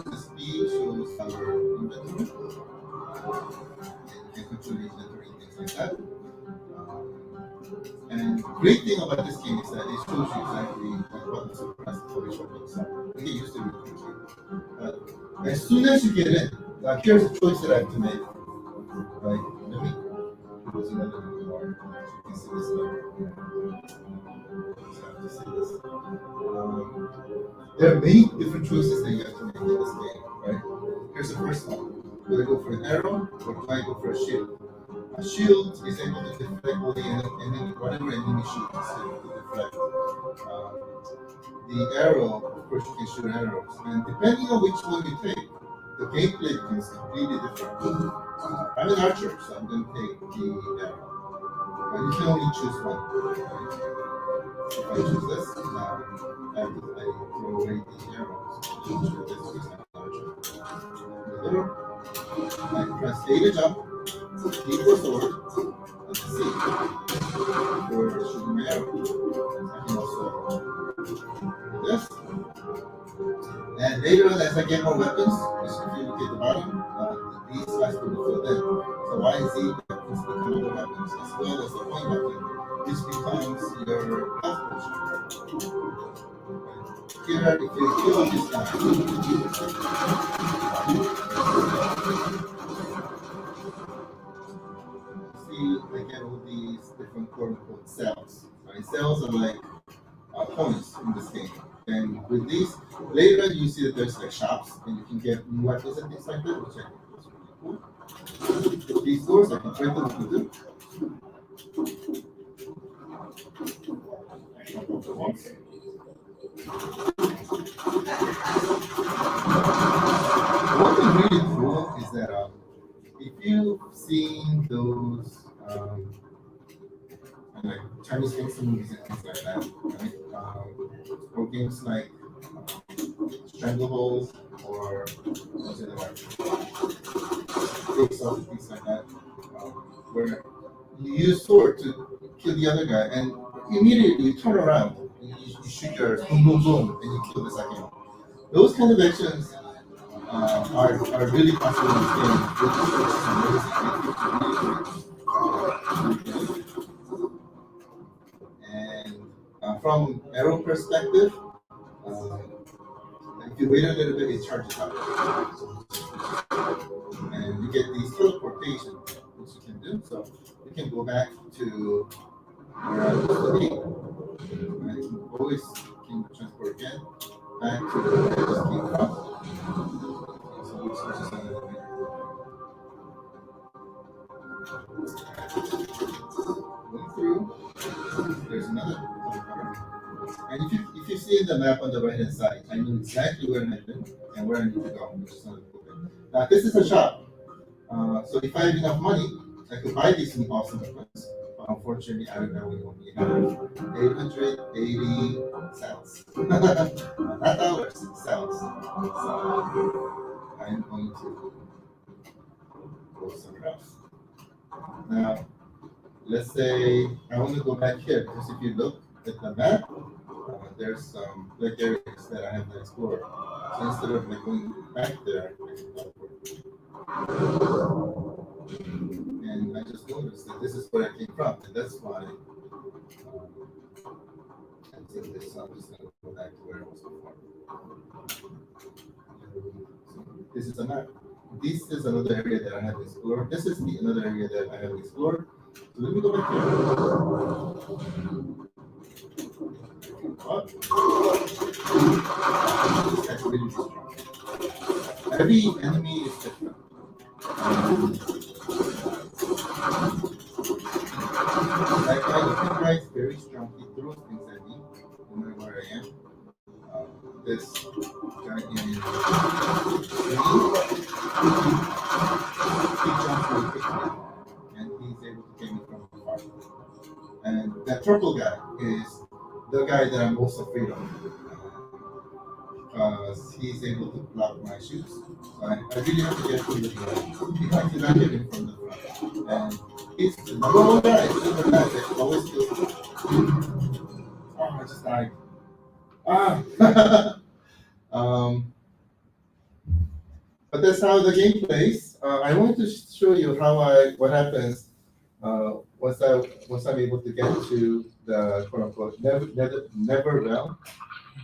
The speed shows our inventory. And you can control the inventory and things like that. And great thing about this game is that it shows you exactly what buttons to press before each one goes up. You get used to it quickly. As soon as you get in, here's a choice that I have to make. Right? Let me use another more. You can see this so I have to see this. There are many different choices that you have to make in this game, right? Here's the first one. Do I go for an arrow or do I go for a shield? A shield is able to deflect all the enemy, whatever enemy shoots is able to deflect. The arrow, of course, you can shoot arrows, and depending on which one you take, the gameplay becomes completely different. I'm an archer, so I'm going to take the arrow. But you can only choose one. Right? If I choose this, now I throw away the arrows. Choose this because I'm an archer. I press A to jump, D for sword, and C for shooting my arrow. I can also do this. And later on, as I get more weapons, if you look at the bottom, these spots will be filled in. So Y and Z weapons become other weapons, as well as the point button, which becomes your health potion. Here, if you kill this guy, see, I get all these different quote-unquote cells. Right? Cells are like points in this game. And with these, later on you see that there's like shops and you can get new weapons and things like that, which I think is really cool. With these doors, I can try to open them. One thing really cool is that if you've seen those like Chinese gangster movies and things like that, right? Or games like Stranglehold or what's the other one? Things like that, where you use sword to kill the other guy, and immediately you turn around, and you shoot your boom, boom, boom, and you kill the second one. Those kind of actions are really possible in this game. And from arrow perspective, if you wait a little bit, it charges up. And you get these teleportation, which you can do. So you can go back to where I was today. Right? You always can transport again. back to where I just came from. So which is another way. Going through, there's another part. And if you see the map on the right hand side, I know exactly where I've been and where I need to go, which is another cool thing. Now this is a shop. So if I have enough money, I could buy these awesome weapons. But unfortunately, I don't know, we only have 880 cells. Not dollars, cells. So I'm going to go somewhere else. Now, let's say I want to go back here, because if you look at the map, there's some like areas that I have to explore. So instead of like going back there, I can teleport. And I just noticed that this is where I came from, and that's why I think this. So I'm just going to go back to where I was before. So this is a map. This is another area that I have explored. This is another area that I have explored. So let me go back here. What? That's really strong. Every enemy is different. Like my guy is very strong. He throws things at me, no matter where I am. This guy in green, he jumps really quickly, and he's able to get me from afar. And that purple guy is the guy that I'm most afraid of, because he's able to block my shoots. So I really have to get through the guy. If I cannot get him from the front. And he's the number one guy, super nice, that always kills me. Oh, I just died. But that's how the game plays. I wanted to show you what happens once I'm able to get to the quote unquote never realm,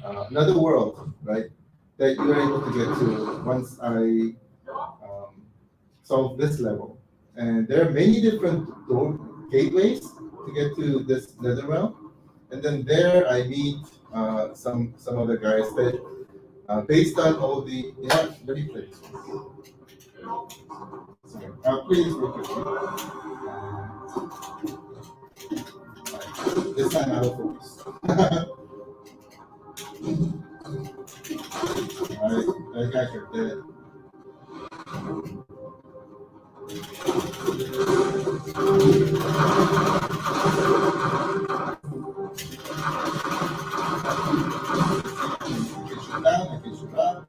another world, right? That you're able to get to once I solve this level. And there are many different gateways to get to this nether realm. And then there I meet some other guys that based on all the let me play this one. Sorry, I'll play this real quickly. This time I will focus. Alright, that guy are dead. I can shoot up.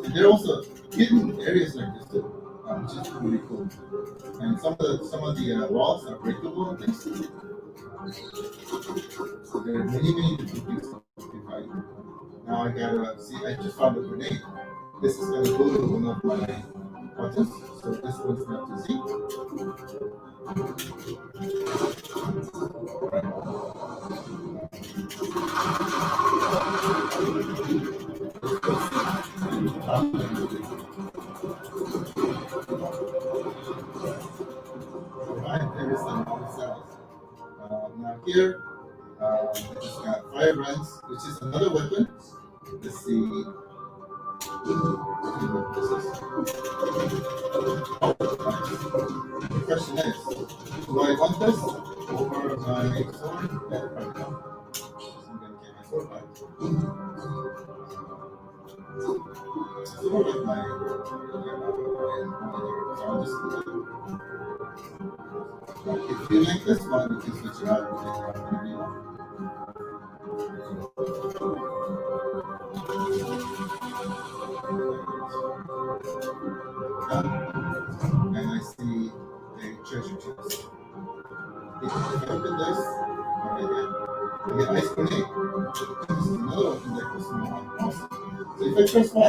And there are also hidden areas like this too, which is really cool. And some of the walls are breakable and things. So there are many different things to find. Now I gotta see. I just found a grenade. This is gonna go to one of my buttons. So this one's not to see. Alright, there is some cells. Now here, I just got fire runs, which is another weapon. Let's see. The question is, do I want this over my sword? Yeah, probably not. So I'm going to get my sword back. It's more like my so I'll just do it. If you like this one, you can switch it out and take it out whenever you want. And I see a treasure chest. If I open this, I get ice grenade. This is another one that goes more awesome. So if I press Y,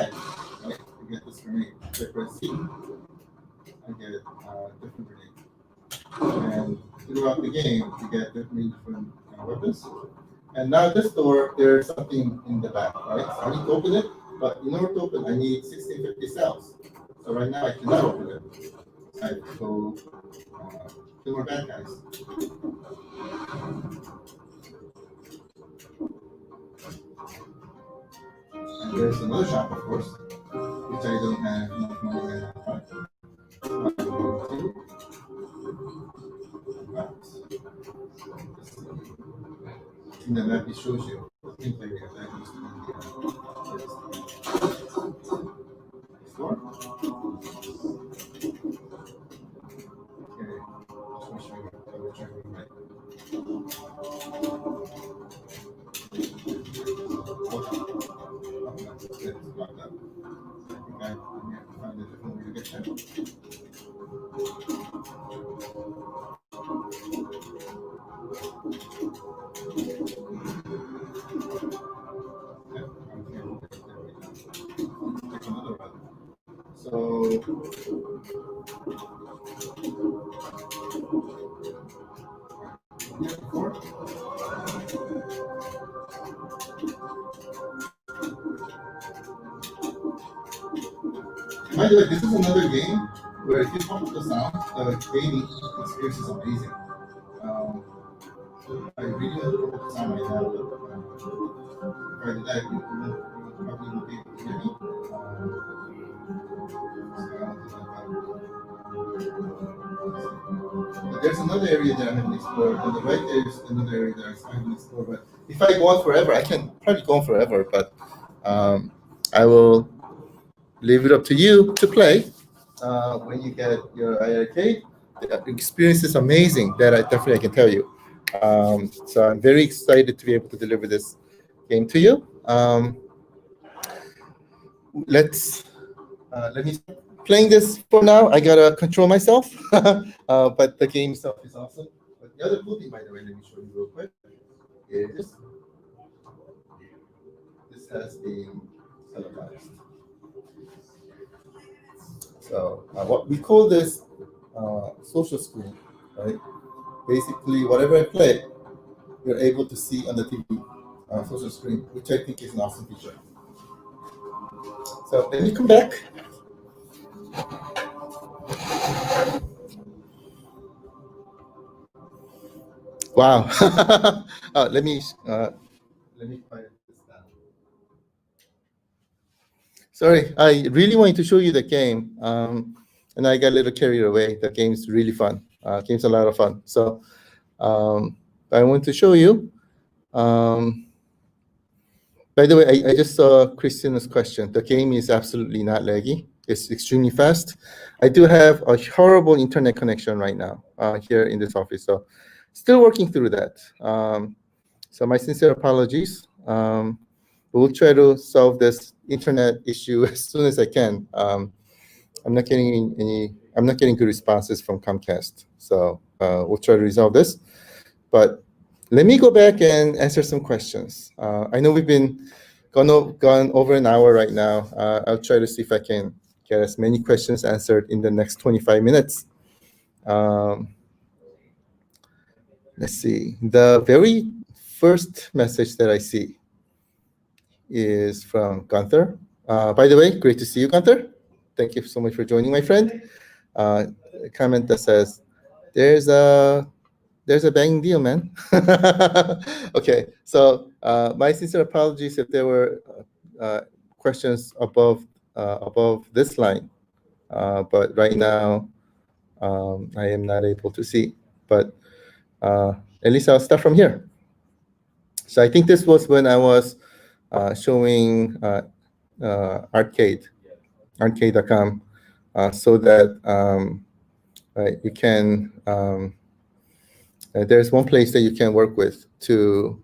right, you get this grenade. If I press C, I get a different grenade. And throughout the game, you get different weapons. And now this door, there's something in the back, right? So I need to open it, but in order to open, I need 1650 cells. So right now I cannot open it. I have to go Kill more bad guys. And there's another shop, of course, which I don't have enough money right now. Right? In the map, it shows you things like that. That used to be store. Okay, just want to show you double check it right. It's locked up. I think I have to find a different way to get that. So, by the way, this is another game where if you pump up the sound, the gaming experience is amazing. I really want to pump up the sound right now, but if I did that, you probably won't be able to hear me. But there's another area that I haven't explored. On the right, there's another area that I haven't explored. But if I go on forever, I can probably go on forever. But I will leave it up to you to play when you get your iiRcade. The experience is amazing. That I definitely can tell you. So I'm very excited to be able to deliver this game to you. Let me start playing this for now. I gotta control myself, but the game itself is awesome. But the other cool thing, by the way, let me show you real quick, is this has been televised. So what we call this social screen, right? Basically, whatever I play, you're able to see on the TV social screen, which I think is an awesome feature. So let me come back. Wow. Let me quiet this down. Sorry, I really wanted to show you the game, and I got a little carried away. The game's really fun. Game's a lot of fun. So I want to show you. By the way, I just saw Christina's question. The game is absolutely not laggy. It's extremely fast. I do have a horrible internet connection right now here in this office, so still working through that. So my sincere apologies. We'll try to solve this internet issue as soon as I can. I'm not getting good responses from Comcast, so we'll try to resolve this. But let me go back and answer some questions. I know we've been gone over an hour right now. I'll try to see if I can get as many questions answered in the next 25 minutes. Let's see. The very first message that I see is from Gunther. By the way, great to see you, Gunther. Thank you so much for joining, my friend. A comment that says, there's a bang deal, man. Okay, so my sincere apologies if there were questions above this line, but right now I am not able to see. But at least I'll start from here. So I think this was when I was showing iiRcade.com, so that you can. There's one place that you can work with to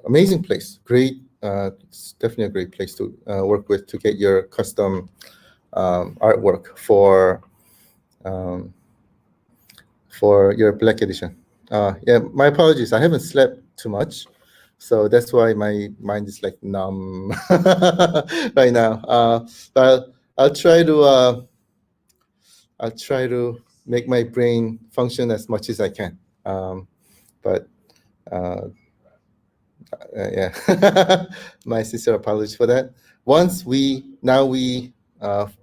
amazing place, great. It's definitely a great place to work with to get your custom artwork for your Black Edition. Yeah, my apologies. I haven't slept too much, so that's why my mind is like numb right now. But I'll try to make my brain function as much as I can. But yeah, my sincere apologies for that. Now we have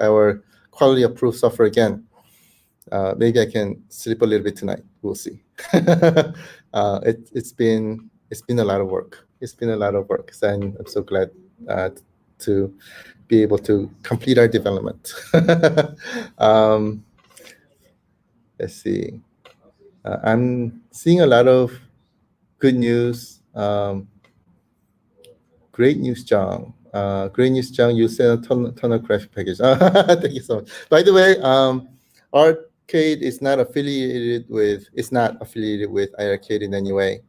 our quality approved software again. Maybe I can sleep a little bit tonight. We'll see. It's been a lot of work. It's been a lot of work, and I'm so glad to be able to complete our development. Let's see. I'm seeing a lot of good news. Great news, John. Great news, John. You sent a ton of graphic package. Thank you so much. By the way, Arcade is not affiliated with. It's not affiliated with iiRcade in any way.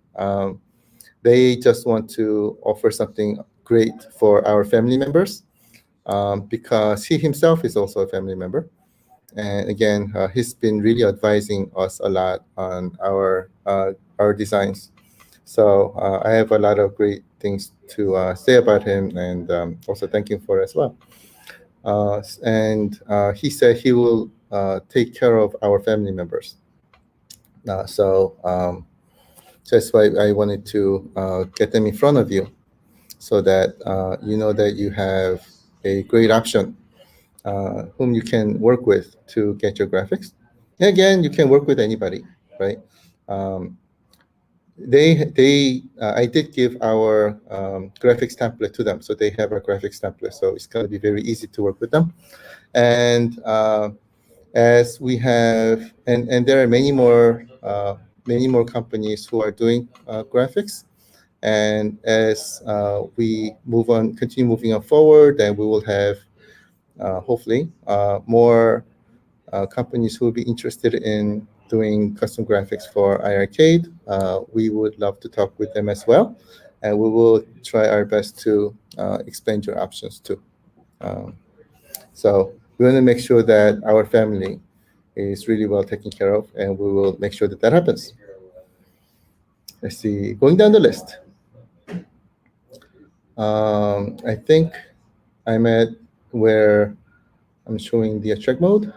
They just want to offer something great for our family members, because he himself is also a family member. And again, he's been really advising us a lot on our designs. So I have a lot of great things to say about him, and also thank him for as well. And he said he will take care of our family members. So that's why I wanted to get them in front of you, so that you know that you have a great option whom you can work with to get your graphics. And again, you can work with anybody, right? I did give our graphics template to them, so they have a graphics template. So it's going to be very easy to work with them. And as we have, and there are many more companies who are doing graphics. And as we continue moving on forward, then we will have hopefully more companies who will be interested in doing custom graphics for iiRcade. We would love to talk with them as well, and we will try our best to explain your options too. So we want to make sure that our family is really well taken care of, and we will make sure that that happens. Let's see, going down the list. I think I'm at where I'm showing the check mode.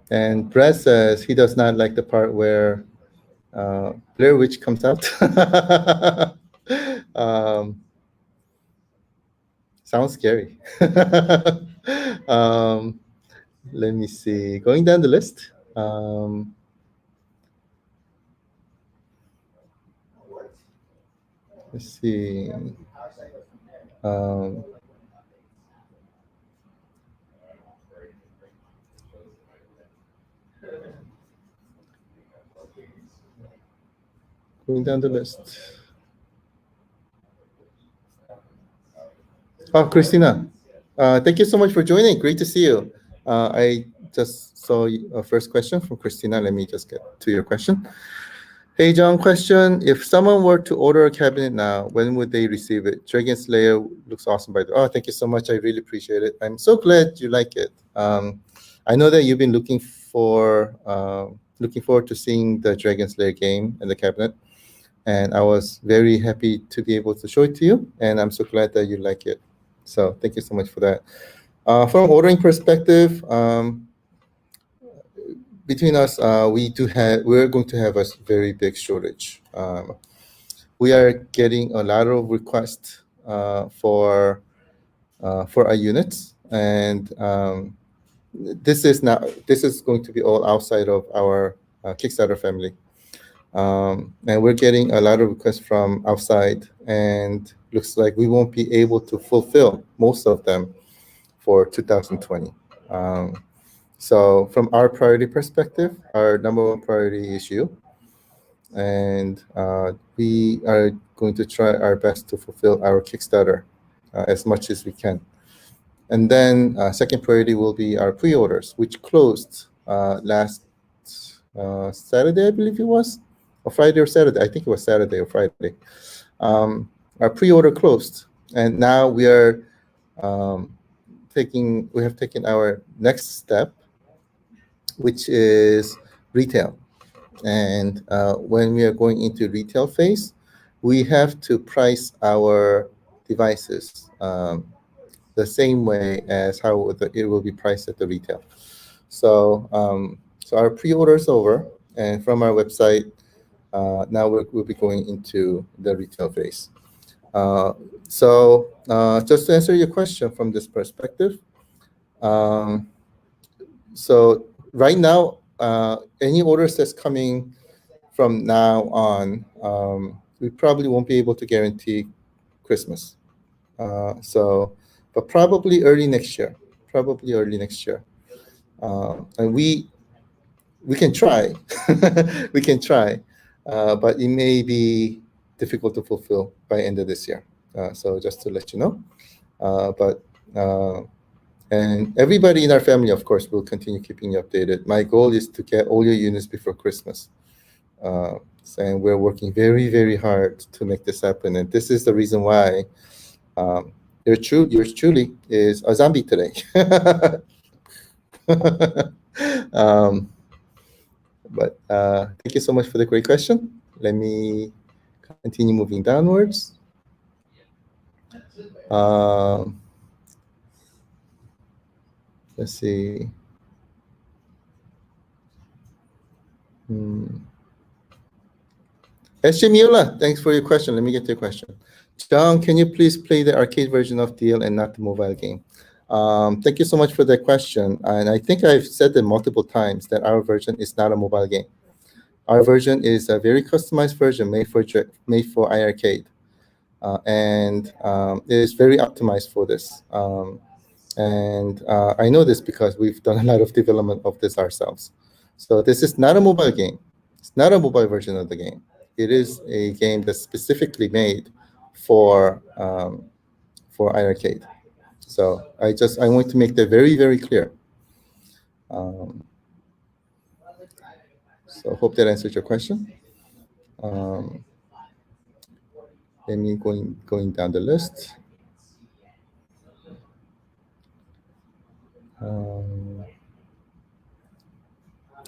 And Brad says he does not like the part where Blair Witch comes out. Sounds scary. Let me see. Going down the list. Let's see. Going down the list. Oh, Christina, thank you so much for joining. Great to see you. I just saw a first question from Christina. Let me just get to your question. Hey, John, question. If someone were to order a cabinet now, when would they receive it? Dragon's Lair looks awesome, by the way. Oh, thank you so much. I really appreciate it. I'm so glad you like it. I know that you've been looking forward to seeing the Dragon's Lair game and the cabinet. And I was very happy to be able to show it to you. And I'm so glad that you like it. So thank you so much for that. From ordering perspective, between us, we're going to have a very big shortage. We are getting a lot of requests for our units, and this is going to be all outside of our Kickstarter family. And we're getting a lot of requests from outside, and looks like we won't be able to fulfill most of them for 2020. So from our priority perspective, our number one priority is you. And we are going to try our best to fulfill our Kickstarter as much as we can. And then second priority will be our pre-orders, which closed last Saturday, I believe it was, or Friday or Saturday. I think it was Saturday or Friday. Our pre-order closed, and now we are we have taken our next step, which is retail. And when we are going into retail phase, we have to price our devices the same way as how it will be priced at the retail. So our pre-order is over, and from our website, now we'll be going into the retail phase. Just to answer your question from this perspective, so right now, any orders that's coming from now on, we probably won't be able to guarantee Christmas. But probably early next year. And we can try. We can try, but it may be difficult to fulfill by end of this year. So just to let you know. And everybody in our family, of course, will continue keeping you updated. My goal is to get all your units before Christmas. And we're working very, very hard to make this happen. And this is the reason why yours truly is a zombie today. But thank you so much for the great question. Let me continue moving downwards. Let's see. SJ Miola, thanks for your question. Let me get to your question. John, can you please play the arcade version of DL and not the mobile game? Thank you so much for that question. And I think I've said it multiple times that our version is not a mobile game. Our version is a very customized version made for iiRcade. And it is very optimized for this. And I know this because we've done a lot of development of this ourselves. So this is not a mobile game. It's not a mobile version of the game. It is a game that's specifically made for iiRcade. So I want to make that very, very clear. So hope that answers your question. Let me going down the list.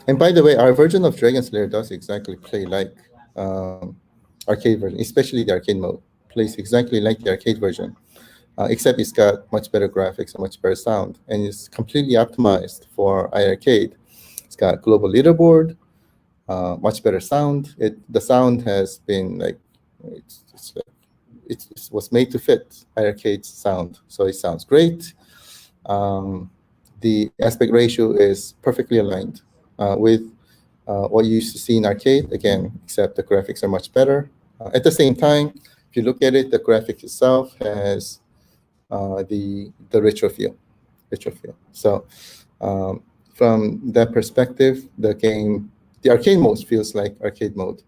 And by the way, our version of Dragon's Lair does exactly play like arcade version, especially the arcade mode. Plays exactly like the arcade version, except it's got much better graphics and much better sound, and it's completely optimized for iiRcade. It's got global leaderboard, much better sound. The sound has been like it was made to fit iiRcade's sound, so it sounds great. The aspect ratio is perfectly aligned with what you used to see in arcade, again, except the graphics are much better. At the same time, if you look at it, the graphic itself has the retro feel. So from that perspective, the arcade mode feels like arcade mode.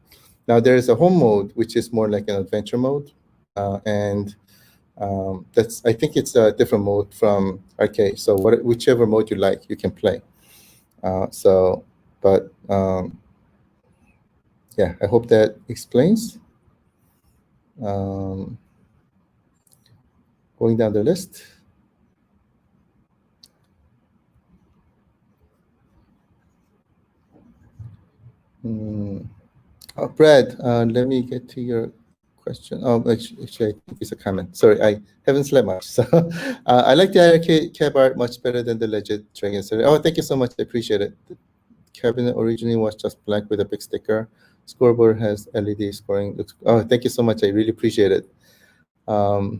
Now there is a home mode, which is more like an adventure mode, and I think it's a different mode from arcade. So whichever mode you like, you can play. Yeah, I hope that explains. Going down the list. Brad, let me get to your question. Oh, actually, I think it's a comment. Sorry, I haven't slept much. So I like the iiRcade cab art much better than the Legend Dragon series. Oh, thank you so much. I appreciate it. The cabinet originally was just black with a big sticker. Scoreboard has LED scoring. Oh, thank you so much. I really appreciate it. I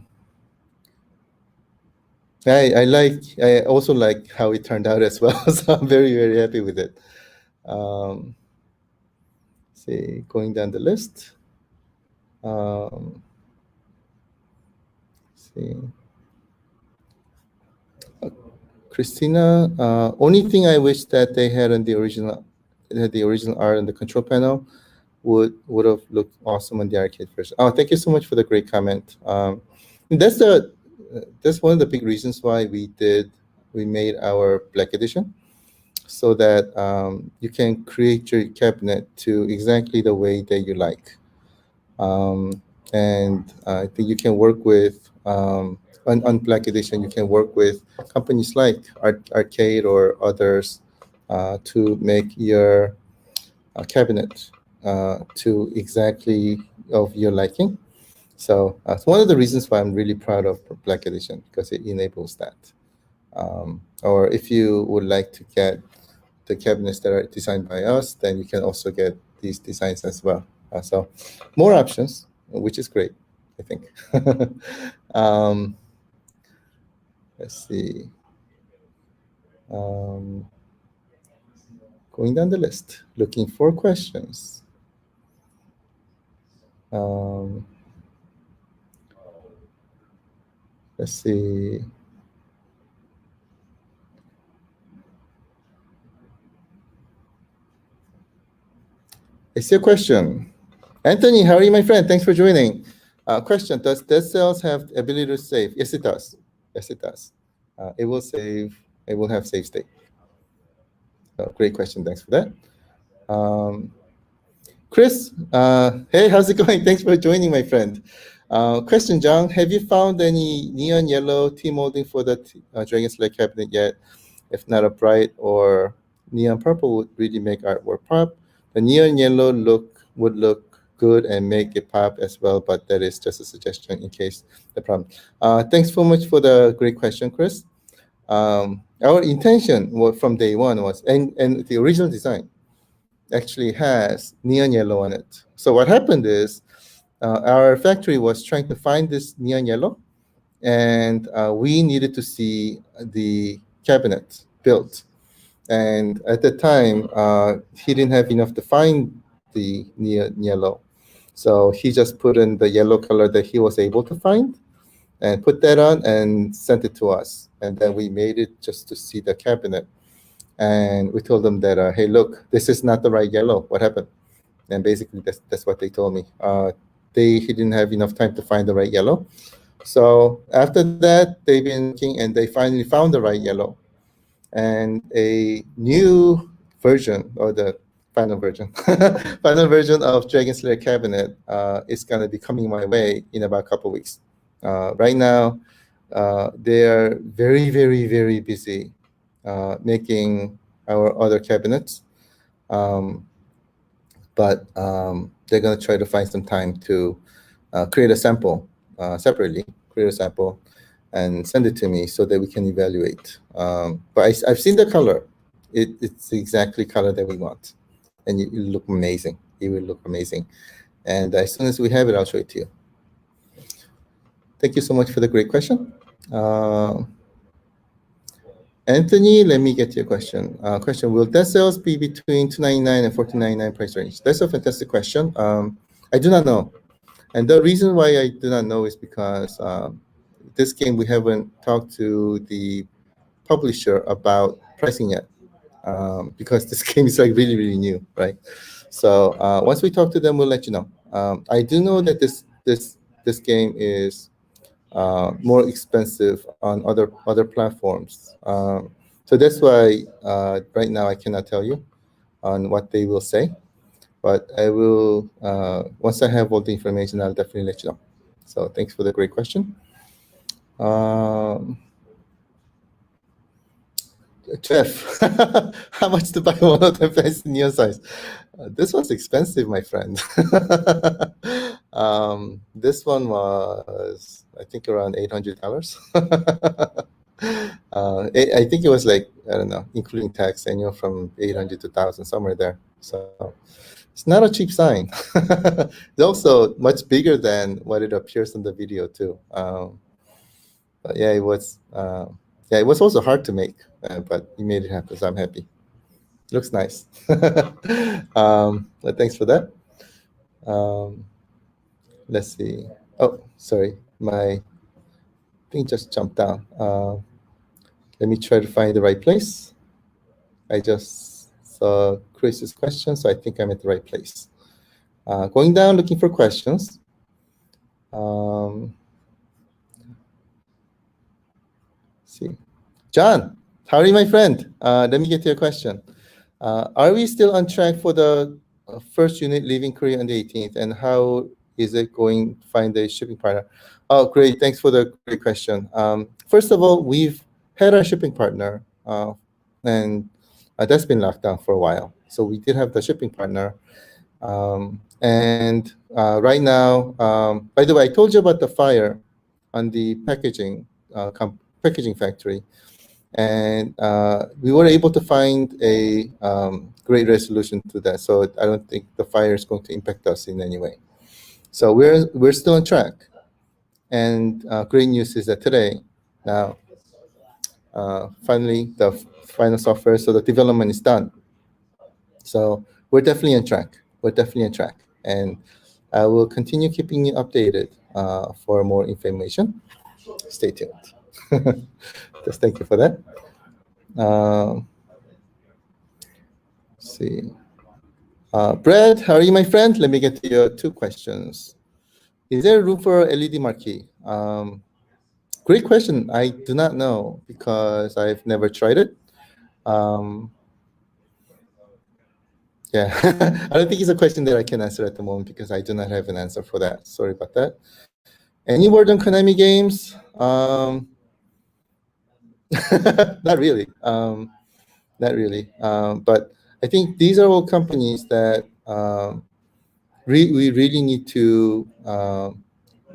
also like how it turned out as well. So I'm very, very happy with it. See, going down the list. See. Christina, only thing I wish that they had on the original art on the control panel would have looked awesome on the arcade version. Oh, thank you so much for the great comment. That's one of the big reasons why we made our Black Edition, so that you can create your cabinet to exactly the way that you like. And I think you can work with, on Black Edition, you can work with companies like iiRcade or others to make your cabinet to exactly of your liking. So it's one of the reasons why I'm really proud of Black Edition, because it enables that. Or if you would like to get the cabinets that are designed by us, then you can also get these designs as well. So more options, which is great. I think. Let's see. Going down the list, looking for questions. Let's see. I see a question. Anthony, how are you, my friend? Thanks for joining. Question, does dead cells have the ability to save? Yes, it does. Yes, it does. It will save, it will have save state. Great question, thanks for that. Chris, hey, how's it going? Thanks for joining, my friend. Question, John, have you found any neon yellow T-molding for the Dragon Slayer cabinet yet? If not, a bright or neon purple would really make artwork pop. The neon yellow would look good and make it pop as well, but that is just a suggestion in case the problem. Thanks so much for the great question, Chris. Our intention from day one was, and the original design actually has neon yellow on it. So what happened is our factory was trying to find this neon yellow, and we needed to see the cabinet built. And at the time, he didn't have enough to find the neon yellow. So he just put in the yellow color that he was able to find and put that on and sent it to us. And then we made it just to see the cabinet. And we told them that, hey, look, this is not the right yellow. What happened? And basically, that's what they told me. He didn't have enough time to find the right yellow. So after that, they've been looking, and they finally found the right yellow. And a new version, or the final version, final version of Dragon Slayer cabinet is going to be coming my way in about a couple of weeks. Right now, they are very, very, very busy making our other cabinets, but they're going to try to find some time to create a sample separately, and send it to me so that we can evaluate. But I've seen the color. It's the exactly color that we want, and it will look amazing. It will look amazing. And as soon as we have it, I'll show it to you. Thank you so much for the great question. Anthony, let me get your question. Question, will dead cells be between $299 and $14.99 price range? That's a fantastic question. I do not know. And the reason why I do not know is because this game, we haven't talked to the publisher about pricing yet, because this game is like really, really new, right? So once we talk to them, we'll let you know. I do know that this game is more expensive on other platforms. So that's why right now I cannot tell you on what they will say, but I will, once I have all the information, I'll definitely let you know. So thanks for the great question. Jeff, how much to buy one of the best in your size? This one's expensive, my friend. This one was, I think, around $800. I think it was like, I don't know, including tax, annual from 800 to 1,000, somewhere there. So it's not a cheap sign. It's also much bigger than what it appears in the video too. But yeah, it was. Yeah, it was also hard to make, but we made it happen, so I'm happy. Looks nice. But thanks for that. Let's see. Oh, sorry, my thing just jumped down. Let me try to find the right place. I just saw Chris's question, so I think I'm at the right place. Going down, looking for questions. See, John, how are you, my friend? Let me get to your question. Are we still on track for the first unit leaving Korea on the 18th, and how is it going to find a shipping partner? Oh, great. Thanks for the great question. First of all, we've had our shipping partner, and that's been locked down for a while. So we did have the shipping partner. And right now, by the way, I told you about the fire on the packaging factory. And we were able to find a great resolution to that. So I don't think the fire is going to impact us in any way. So we're still on track. And great news is that today, now, finally, the final software, so the development is done. So we're definitely on track. We're definitely on track. And I will continue keeping you updated for more information. Stay tuned. Just thank you for that. Let's see. Brad, how are you, my friend? Let me get to your 2 questions. Is there room for LED marquee? Great question. I do not know because I've never tried it. Yeah, I don't think it's a question that I can answer at the moment because I do not have an answer for that. Sorry about that. Any word on Konami games? Not really. Not really. But I think these are all companies that we really need to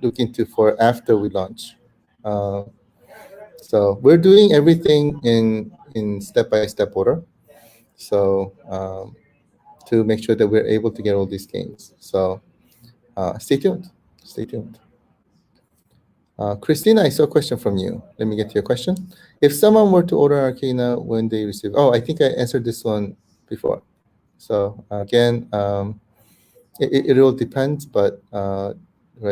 look into for after we launch. So we're doing everything in step-by-step order. So to make sure that we're able to get all these games. So stay tuned. Stay tuned. Christina, I saw a question from you. Let me get to your question. If someone were to order Arcana when they receive, oh, I think I answered this one before. So again, it all depends, but right,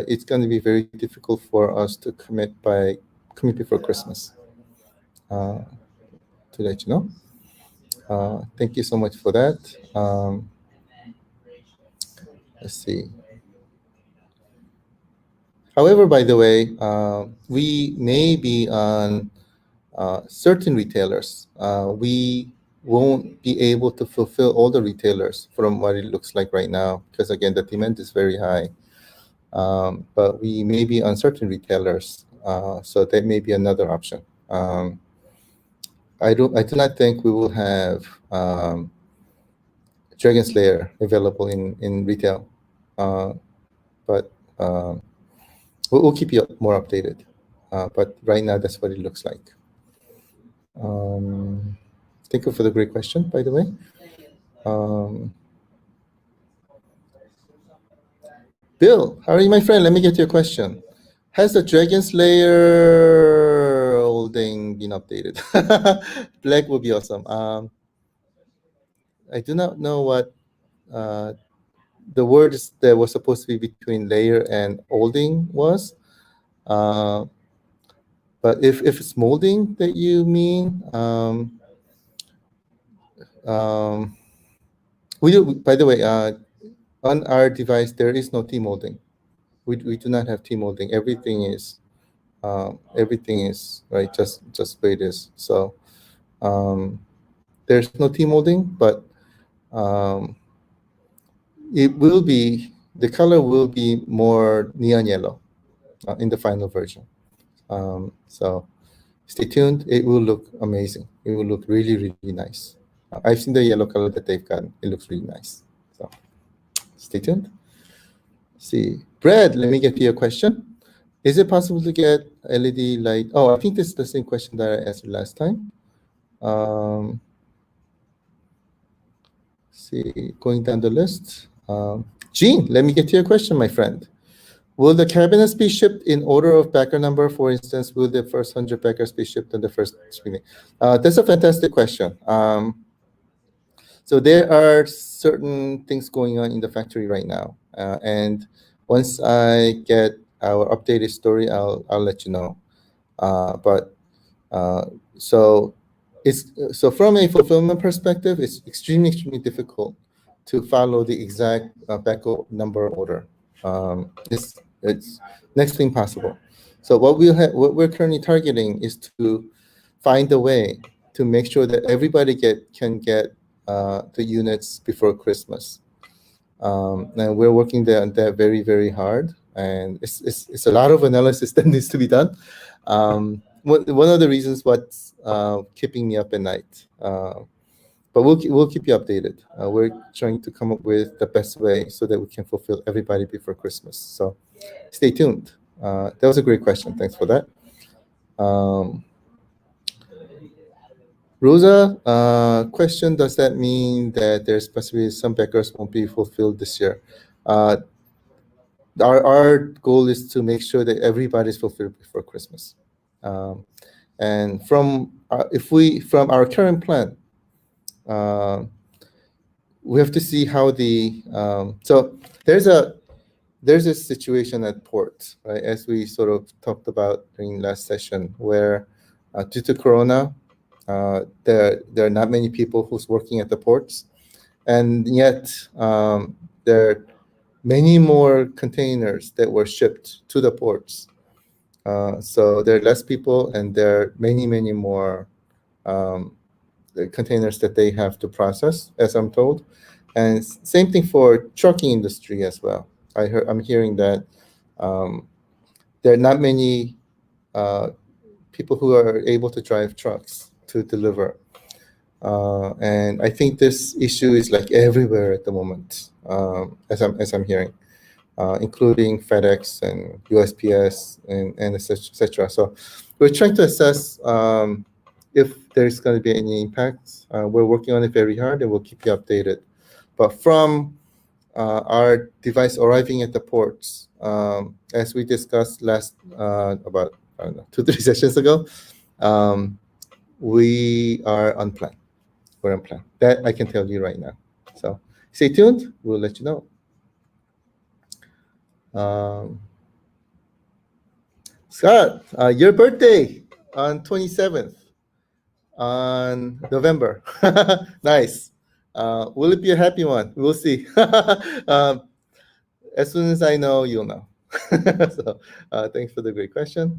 it's going to be very difficult for us to commit before Christmas. To let you know. Thank you so much for that. Let's see. However, by the way, we may be on certain retailers. We won't be able to fulfill all the retailers from what it looks like right now, because again, the demand is very high. But we may be on certain retailers, so that may be another option. I do not think we will have Dragon's Lair available in retail, but we'll keep you more updated. But right now, that's what it looks like. Thank you for the great question, by the way. Bill, how are you, my friend? Let me get your question. Has the Dragon's Lair holding been updated? Black would be awesome. I do not know what the words that was supposed to be between layer and holding was. But if it's molding that you mean, we do, by the way, on our device, there is no T-molding. We do not have T-molding. Everything is right, just the way it is. So there's no T-molding, but it will be, the color will be more neon yellow in the final version. So stay tuned. It will look amazing. It will look really, really nice. I've seen the yellow color that they've gotten. It looks really nice. So stay tuned. See, Brad, let me get to your question. Is it possible to get LED light? Oh, I think this is the same question that I answered last time. See, going down the list. Gene, let me get to your question, my friend. Will the cabinets be shipped in order of backer number? For instance, will the first 100 backers be shipped on the first screening? That's a fantastic question. So there are certain things going on in the factory right now. And once I get our updated story, I'll let you know. So from a fulfillment perspective, it's extremely difficult to follow the exact backup number order. It's next to impossible. So what we're currently targeting is to find a way to make sure that everybody can get the units before Christmas. And we're working on that very, very hard. And it's a lot of analysis that needs to be done. One of the reasons what's keeping me up at night. But we'll keep you updated. We're trying to come up with the best way so that we can fulfill everybody before Christmas. So stay tuned. That was a great question. Thanks for that. Rosa, question, does that mean that there's possibly some backers won't be fulfilled this year? our goal is to make sure that everybody's fulfilled before Christmas. And from our current plan, we have to see how so there's a situation at ports, right? As we sort of talked about during last session, where due to Corona, there are not many people who's working at the ports, and yet there are many more containers that were shipped to the ports. So there are less people, and there are many more containers that they have to process, as I'm told. And same thing for trucking industry as well. I'm hearing that there are not many people who are able to drive trucks to deliver. And I think this issue is like everywhere at the moment, as I'm hearing, including FedEx and USPS and etc. So we're trying to assess if there's going to be any impact. We're working on it very hard, and we'll keep you updated. But from our device arriving at the ports, as we discussed last about 2-3 sessions ago, we are on plan. We're on plan. That I can tell you right now. So stay tuned. We'll let you know. Scott, your birthday on 27th on November. Nice. Will it be a happy one? We'll see. As soon as I know, you'll know. So thanks for the great question.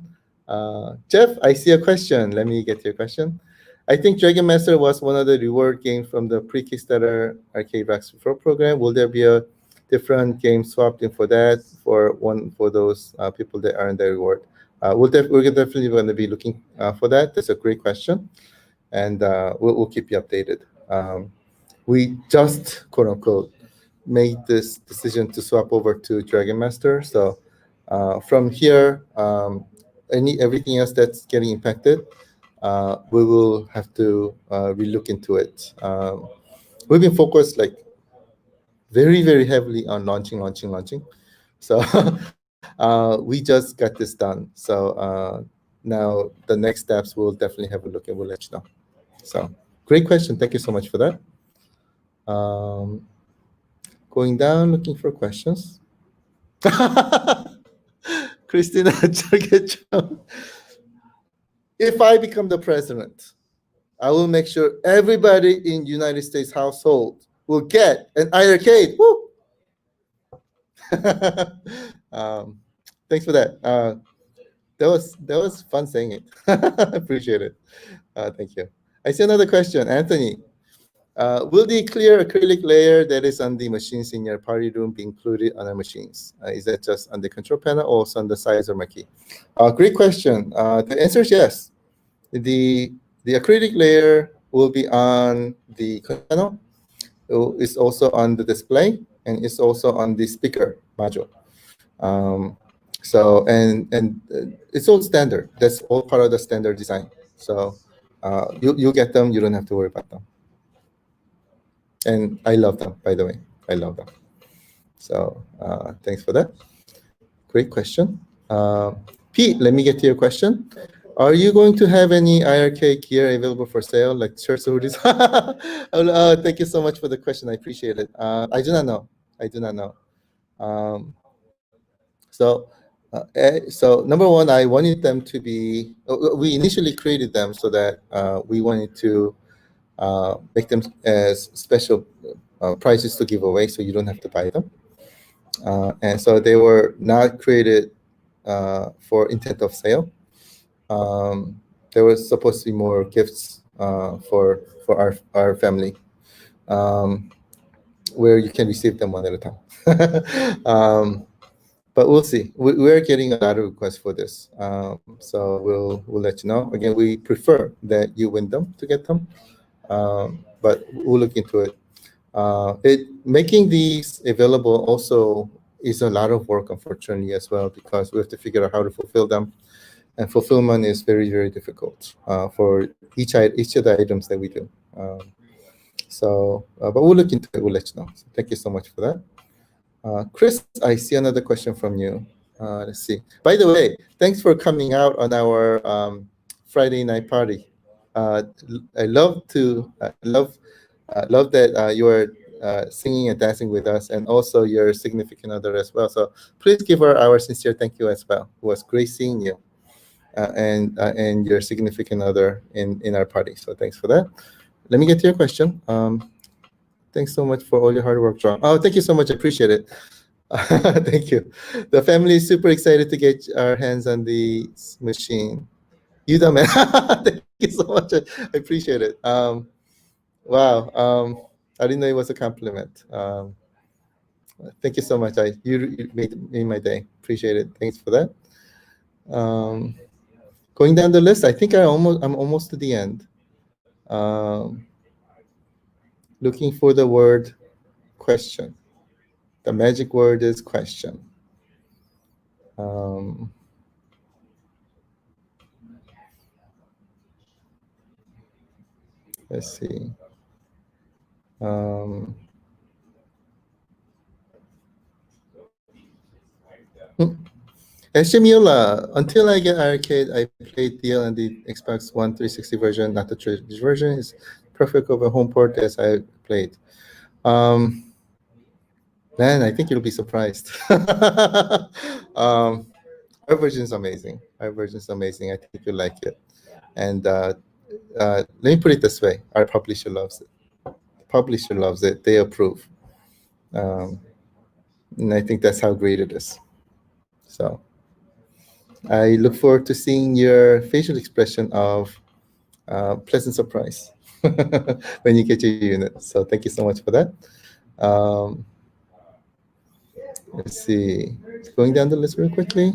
Jeff, I see a question. Let me get to your question. I think Dragon Master was one of the reward games from the pre-Kickstarter Arcade Rocks Referral program. Will there be a different game swapped in for that, for those people that are in the reward? We're definitely going to be looking for that. That's a great question, and we'll keep you updated. We just, quote unquote, made this decision to swap over to Dragon Master. So from here, everything else that's getting impacted, we will have to relook into it. We've been focused like very heavily on launching. So we just got this done. So now the next steps, we'll definitely have a look and we'll let you know. So great question. Thank you so much for that. Going down, looking for questions. Christina, if I become the president, I will make sure everybody in United States household will get an iiRcade. Woo! Thanks for that. That was fun saying it. Appreciate it. Thank you. I see another question, Anthony. Will the clear acrylic layer that is on the machines in your party room be included on our machines? Is that just on the control panel or also on the sides or marquee? Great question. The answer is yes. The acrylic layer will be on the control panel. It's also on the display, and it's also on the speaker module. So and it's all standard. That's all part of the standard design. So you get them. You don't have to worry about them. And I love them, by the way. I love them. So thanks for that. Great question. Pete, let me get to your question. Are you going to have any iiRcade gear available for sale, like shirts or hoodies? Thank you so much for the question. I appreciate it. I do not know. So number one, I wanted them to be. We initially created them so that we wanted to make them as special prices to give away, so you don't have to buy them. And so they were not created for intent of sale. There was supposed to be more gifts for our family, where you can receive them one at a time. But we'll see. We're getting a lot of requests for this, so we'll let you know. Again, we prefer that you win them to get them, but we'll look into it. Making these available also is a lot of work, unfortunately, as well, because we have to figure out how to fulfill them, and fulfillment is very difficult for each of the items that we do. But we'll look into it. We'll let you know. So thank you so much for that. Chris, I see another question from you. Let's see. By the way, thanks for coming out on our Friday night party. I love that you are singing and dancing with us, and also your significant other as well. So please give her our sincere thank you as well. It was great seeing you and your significant other in our party. So thanks for that. Let me get to your question. Thanks so much for all your hard work, John. Oh, thank you so much. I appreciate it. Thank you. The family is super excited to get our hands on the machine. You the man. Thank you so much. I appreciate it. Wow. I didn't know it was a compliment. Thank you so much. You made my day. Appreciate it. Thanks for that. Going down the list, I think I'm almost to the end. Looking for the word question. The magic word is question. Let's see. Eshimula, until I get iiRcade, I played DL and the Xbox One 360 version, not the traditional version. Is perfect over home port as I played. Man, I think you'll be surprised. Our version is amazing. Our version is amazing. I think you'll like it. And let me put it this way: our publisher loves it. The publisher loves it. They approve. And I think that's how great it is. So I look forward to seeing your facial expression of pleasant surprise when you get your unit. So thank you so much for that. Let's see. Going down the list real quickly.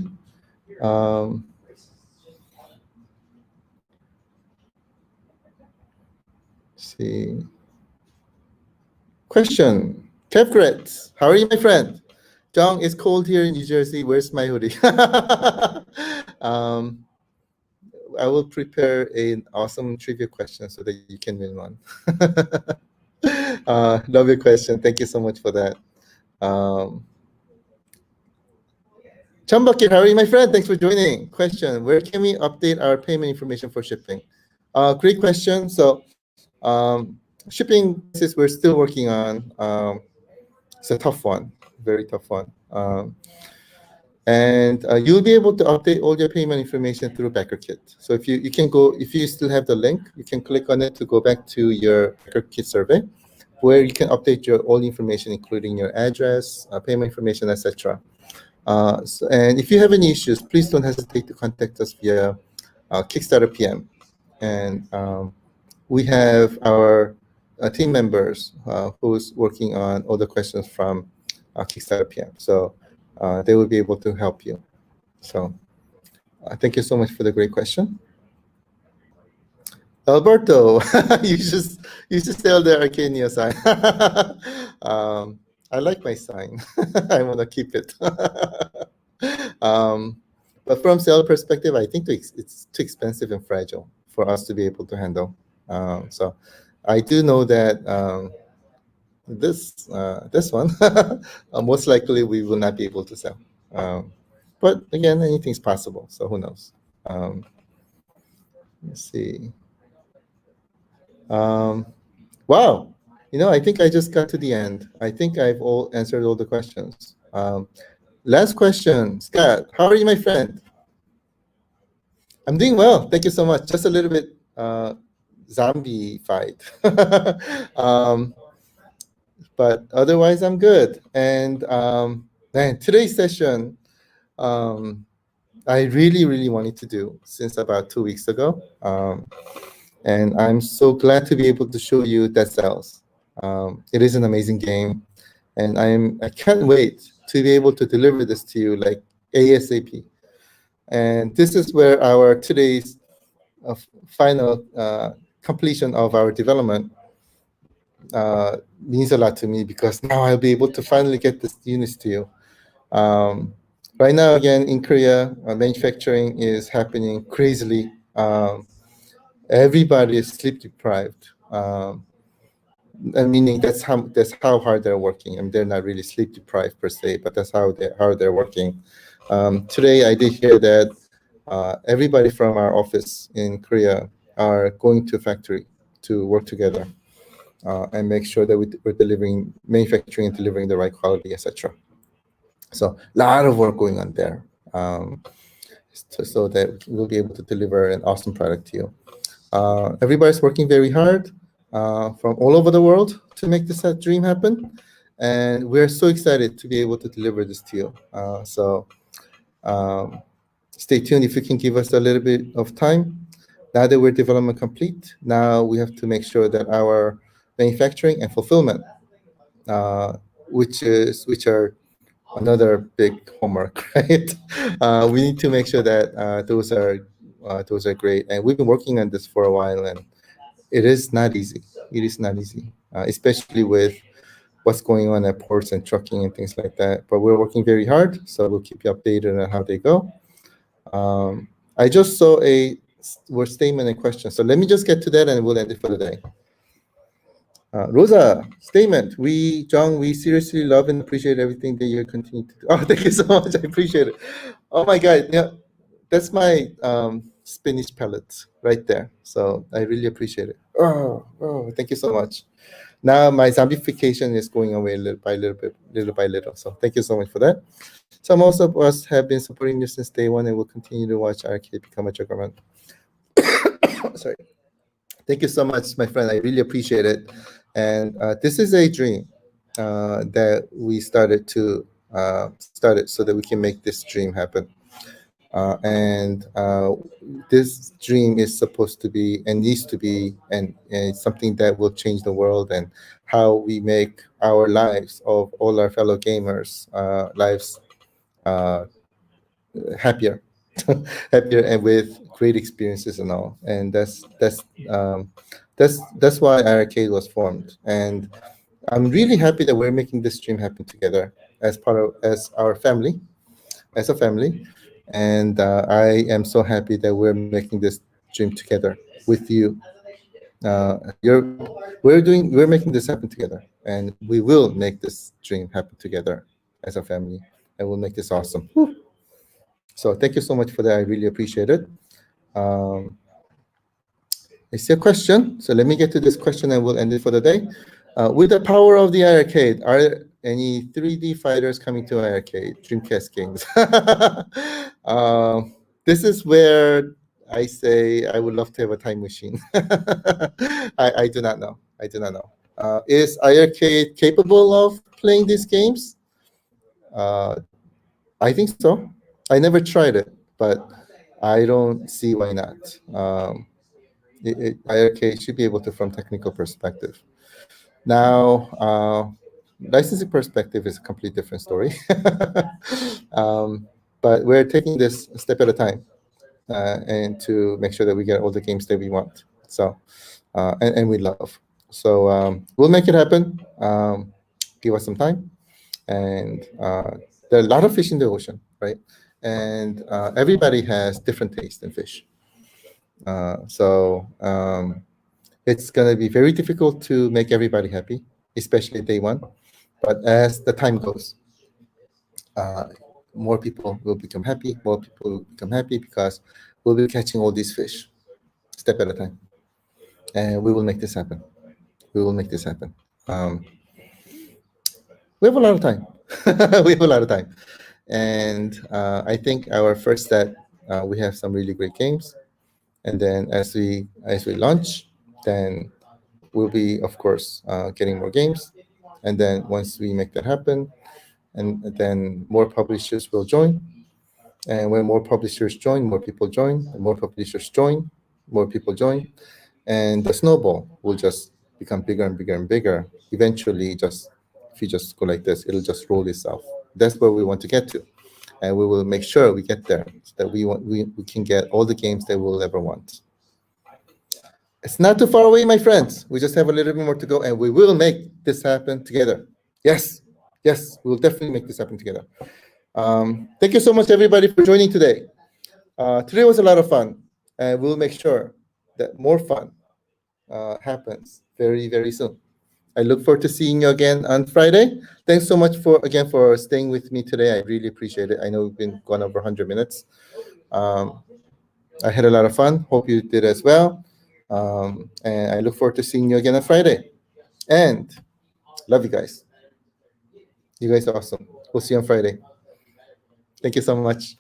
See. Question. Kevgret, how are you, my friend? Jong, it's cold here in New Jersey. Where's my hoodie? I will prepare an awesome trivia question so that you can win one. Love your question. Thank you so much for that. Chambakir, how are you, my friend? Thanks for joining. Question, where can we update our payment information for shipping? Great question. So shipping is we're still working on. It's a tough one, very tough one. And you'll be able to update all your payment information through BackerKit. So if you can go, if you still have the link, you can click on it to go back to your BackerKit survey, where you can update your all information, including your address, payment information, etc. And if you have any issues, please don't hesitate to contact us via Kickstarter PM. And we have our team members who's working on all the questions from Kickstarter PM. So they will be able to help you. So thank you so much for the great question. Alberto, you should sell the Arcania sign. I like my sign. I want to keep it. But from sale perspective, I think it's too expensive and fragile for us to be able to handle. So I do know that this one, most likely we will not be able to sell. But again, anything's possible. So who knows? Let's see. Wow. I think I just got to the end. I think I've answered all the questions. Last question, Scott. How are you, my friend? I'm doing well. Thank you so much. Just a little bit zombie-fied. But otherwise, I'm good. And man, today's session, I really, really wanted to do since about 2 weeks ago. And I'm so glad to be able to show you Dead Cells. It is an amazing game. And I can't wait to be able to deliver this to you like ASAP. And this is where our today's final completion of our development means a lot to me, because now I'll be able to finally get this units to you. Right now, again, in Korea, manufacturing is happening crazily. Everybody is sleep deprived. meaning that's how hard they're working. I mean, they're not really sleep deprived per se, but that's how they're working. Today, I did hear that everybody from our office in Korea are going to factory to work together and make sure that we're delivering, manufacturing and delivering the right quality, etc. So a lot of work going on there, so that we'll be able to deliver an awesome product to you. Everybody's working very hard from all over the world to make this dream happen, and we're so excited to be able to deliver this to you. So stay tuned. If you can give us a little bit of time. Now that we're development complete, now we have to make sure that our manufacturing and fulfillment, which are another big homework, right? We need to make sure that those are great, and we've been working on this for a while, and it is not easy. It is not easy, especially with what's going on at ports and trucking and things like that. But we're working very hard, so we'll keep you updated on how they go. I just saw a word statement and question, so let me just get to that, and we'll end it for the day. Rosa, statement. Jung, we seriously love and appreciate everything that you continue to do. Oh, thank you so much. I appreciate it. Oh my God, yeah, that's my spinach pellets right there. So I really appreciate it. Oh, thank you so much. Now my zombification is going away little by little. So thank you so much for that. So most of us have been supporting you since day one, and will continue to watch iiRcade become a juggernaut. Sorry. Thank you so much, my friend. I really appreciate it. And this is a dream that we started so that we can make this dream happen. And this dream is supposed to be and needs to be and something that will change the world, and how we make our lives of all our fellow gamers lives happier, happier, and with great experiences and all. And that's why iiRcade was formed. And I'm really happy that we're making this dream happen together as our family, as a family. And I am so happy that we're making this dream together with you. We're making this happen together, and we will make this dream happen together as a family, and we'll make this awesome. Whew. So thank you so much for that. I really appreciate it. I see a question. So let me get to this question and we'll end it for the day. With the power of the iiRcade, are there any 3D fighters coming to iiRcade, Dreamcast games? This is where I say I would love to have a time machine. I do not know. I do not know. Is iiRcade capable of playing these games? I think so. I never tried it, but I don't see why not. iiRcade should be able to from technical perspective. Now, licensing perspective is a completely different story. But we're taking this a step at a time, and to make sure that we get all the games that we want. So, and we love. So we'll make it happen. Give us some time, and there are a lot of fish in the ocean, right? And everybody has different taste in fish. So it's going to be very difficult to make everybody happy, especially day one. But as the time goes, more people will become happy. More people will become happy because we'll be catching all these fish, step at a time. And we will make this happen. We will make this happen. We have a lot of time. We have a lot of time. And I think our first step, we have some really great games. And then as we launch, then we'll be, of course, getting more games. And then once we make that happen, and then more publishers will join. And when more publishers join, more people join. And more publishers join, more people join. And the snowball will just become bigger and bigger and bigger. Eventually, if you just go like this, it'll just roll itself. That's where we want to get to. And we will make sure we get there, so that we can get all the games that we'll ever want. It's not too far away, my friends. We just have a little bit more to go, and we will make this happen together. Yes, we'll definitely make this happen together. Thank you so much, everybody, for joining today. Today was a lot of fun, and we'll make sure that more fun happens very, very soon. I look forward to seeing you again on Friday. Thanks so much for staying with me today. I really appreciate it. I know we've been gone over 100 minutes. Um, I had a lot of fun. Hope you did as well. And I look forward to seeing you again on Friday. And love you guys. You guys are awesome. We'll see you on Friday. Thank you so much.